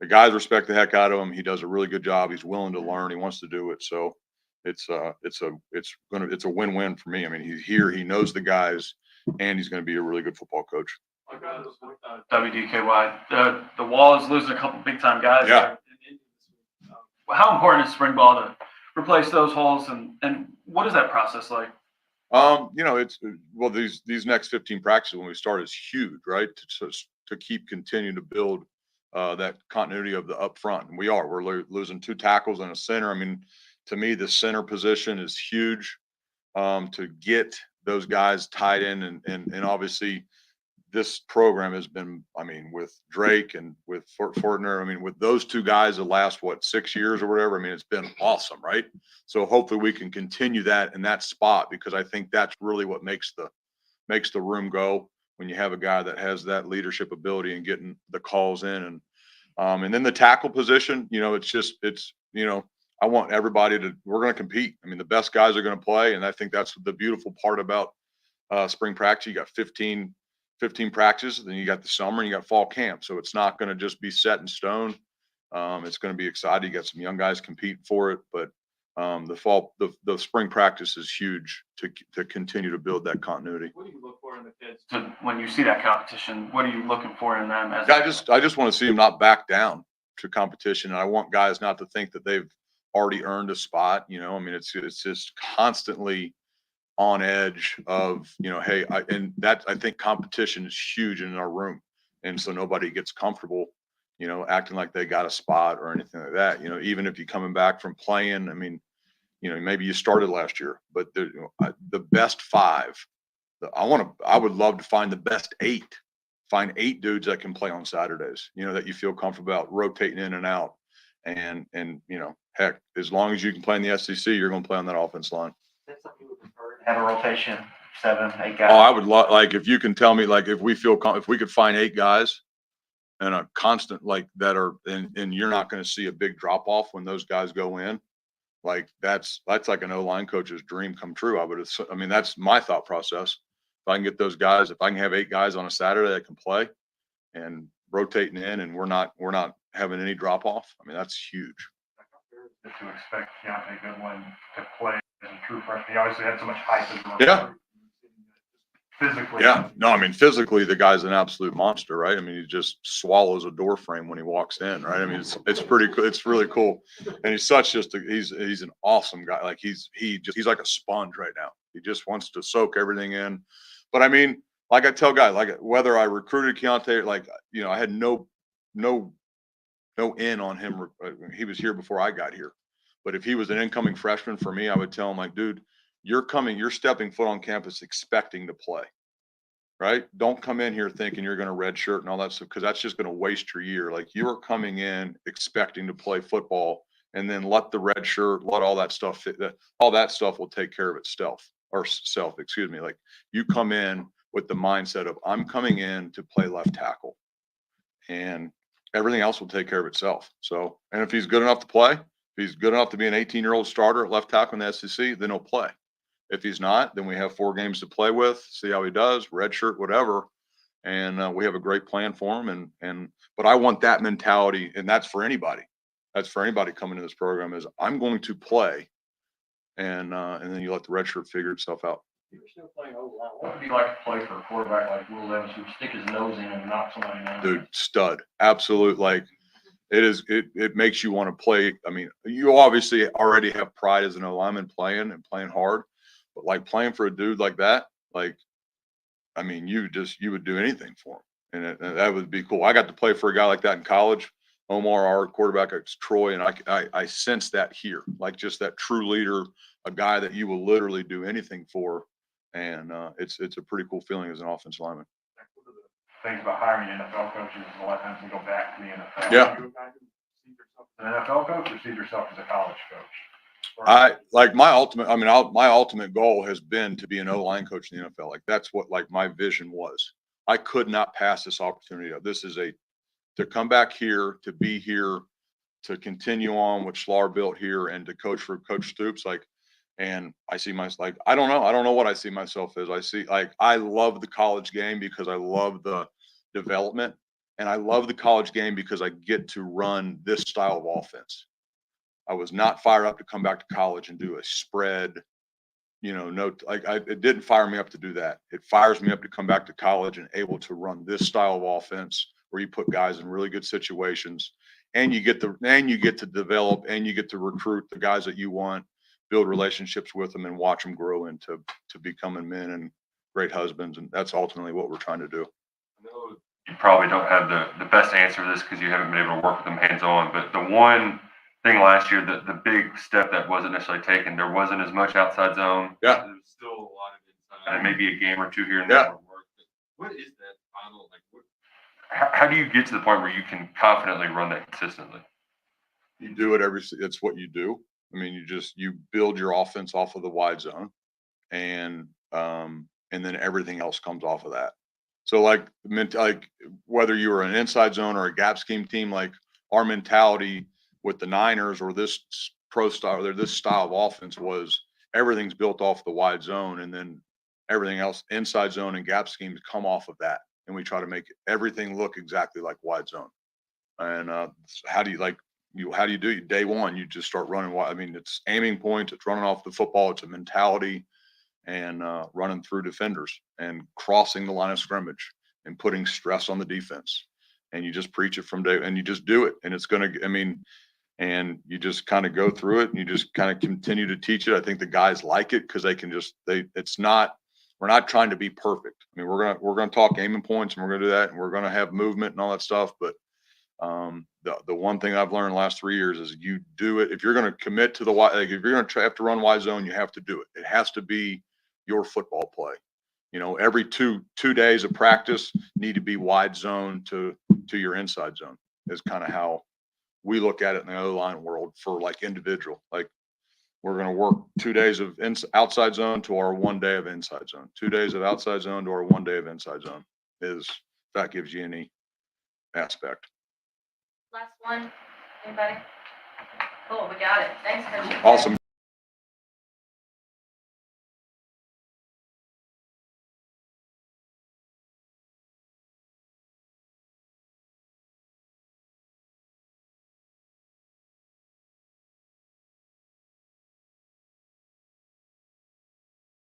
The guys respect the heck out of him. He does a really good job. He's willing to learn. He wants to do it. So it's a win-win for me. I mean, he's here, he knows the guys, and he's going to be a really good football coach. WDKY, the Wall is losing a couple big time guys. Yeah. How important is spring ball to replace those holes, and what is that process like? These next 15 practices when we start is huge, right? To keep continuing to build that continuity of the up front, and we're losing 2 tackles and a center. I mean, to me, the center position is huge, to get those guys tied in, and obviously this program has been, I mean, with Drake and with Fortner, I mean, with those 2 guys the last 6 years or whatever, I mean, it's been awesome, right? So hopefully we can continue that in that spot, because I think that's really what makes the room go, when you have a guy that has that leadership ability and getting the calls in. And then the tackle position, I want everybody we're going to compete. I mean, the best guys are going to play. And I think that's the beautiful part about spring practice. You got 15 practices, then you got the summer and you got fall camp. So it's not going to just be set in stone. It's going to be exciting. You got some young guys competing for it, but the spring practice is huge to continue to build that continuity. What do you look for in the kids when you see that competition? What are you looking for in them? I just want to see them not back down to competition. And I want guys not to think that they've already earned a spot. I mean, it's just constantly on edge of, hey, I think competition is huge in our room. And so nobody gets comfortable, acting like they got a spot or anything like that. Even if you're coming back from playing, I mean, maybe you started last year, but the best 5, I would love to find the best 8, find 8 dudes that can play on Saturdays, that you feel comfortable about rotating in and out. And heck, as long as you can play in the SEC, you're going to play on that offense line. Have a rotation, 7, 8 guys. Oh, I would love, like, if you can tell me, like, if we could find 8 guys and a constant, like, that are, and you're not going to see a big drop off when those guys go in, like, that's like an O-line coach's dream come true. I mean, that's my thought process. If I can get those guys, if I can have 8 guys on a Saturday that can play and rotating in, and we're not having any drop off, I mean, that's huge. To expect Keontae Goodwin to play as a true freshman. He obviously had so much hype as a recruit. Yeah. Physically. Yeah. No, I mean, physically, the guy's an absolute monster, right? I mean, he just swallows a door frame when he walks in, right? I mean, it's pretty cool. It's really cool. And he's he's an awesome guy. Like, he's like a sponge right now. He just wants to soak everything in. But I mean, like I tell guys, like, whether I recruited Keontae, like, I had no in on him. He was here before I got here. But if he was an incoming freshman for me, I would tell him, like, dude, you're stepping foot on campus expecting to play, right? Don't come in here thinking you're going to red shirt and all that stuff, because that's just going to waste your year. Like, you're coming in expecting to play football, and then let the red shirt, let all that stuff fit. All that stuff will take care of itself, excuse me. Like, you come in with the mindset of, I'm coming in to play left tackle, and everything else will take care of itself. So, and if he's good enough to play, if he's good enough to be an 18-year-old starter at left tackle in the SEC, then he'll play. If he's not, then we have 4 games to play with, see how he does, red shirt, whatever. And we have a great plan for him. But I want that mentality, and that's for anybody. That's for anybody coming to this program is I'm going to play. And then you let the red shirt figure itself out. You're still playing O-line. What would you like to play for a quarterback like Will Levis who stick his nose in and knock somebody down? Dude, stud. Absolute. Like it makes you want to play. I mean, you obviously already have pride as an O-lineman playing hard, but like playing for a dude like that, like, I mean, you would do anything for him. And that would be cool. I got to play for a guy like that in college. Omar, our quarterback at Troy, and I sense that here, like just that true leader, a guy that you will literally do anything for. And it's a pretty cool feeling as an offensive lineman. Things about hiring NFL coaches is a lot of times they go back to the NFL. Yeah. Do you guys see yourself as an NFL coach or see yourself as a college coach? I like my ultimate goal has been to be an O-line coach in the NFL. Like that's what like my vision was. I could not pass this opportunity up. This is to come back here, to be here, to continue on what Schlar built here and to coach for Coach Stoops. Like, and I see myself like, I don't know what I see myself as. I see like, I love the college game because I love the development, and I love the college game because I get to run this style of offense. I was not fired up to come back to college and do a spread, it didn't fire me up to do that. It fires me up to come back to college and able to run this style of offense where you put guys in really good situations and you get to develop and you get to recruit the guys that you want, build relationships with them and watch them grow into becoming men and great husbands. And that's ultimately what we're trying to do. I know you probably don't have the best answer to this because you haven't been able to work with them hands-on, but the one thing last year, the big step that wasn't necessarily taken, there wasn't as much outside zone. Yeah. There's still a lot of inside and maybe a game or two here and there. Yeah. What is that final, how do you get to the point where you can confidently run that consistently? You do it it's what you do. I mean, you build your offense off of the wide zone and then everything else comes off of that. So like whether you were an inside zone or a gap scheme team, like our mentality with the Niners or this style of offense was everything's built off the wide zone and then everything else inside zone and gap schemes come off of that. And we try to make everything look exactly like wide zone. And how do you do it? Day one, you just start running wide. I mean, it's aiming points, it's running off the football, it's a mentality and running through defenders and crossing the line of scrimmage and putting stress on the defense. And you just preach it from day and you just do it. And it's and you just kind of go through it and you just kind of continue to teach it. I think the guys like it because we're not trying to be perfect. I mean, we're going to talk aiming points and we're going to do that and we're going to have movement and all that stuff. But the one thing I've learned the last 3 years is you do it. If you're going to commit to if you're going to have to run wide zone, you have to do it. It has to be your football play. Every two days of practice need to be wide zone to your inside zone is kind of how we look at it in the O-line world for like individual. Like we're going to work 2 days of outside zone to our 1 day of inside zone. 2 days of outside zone to our 1 day of inside zone if that gives you any aspect. Last one, anybody? Cool, we got it. Thanks, Coach. Awesome.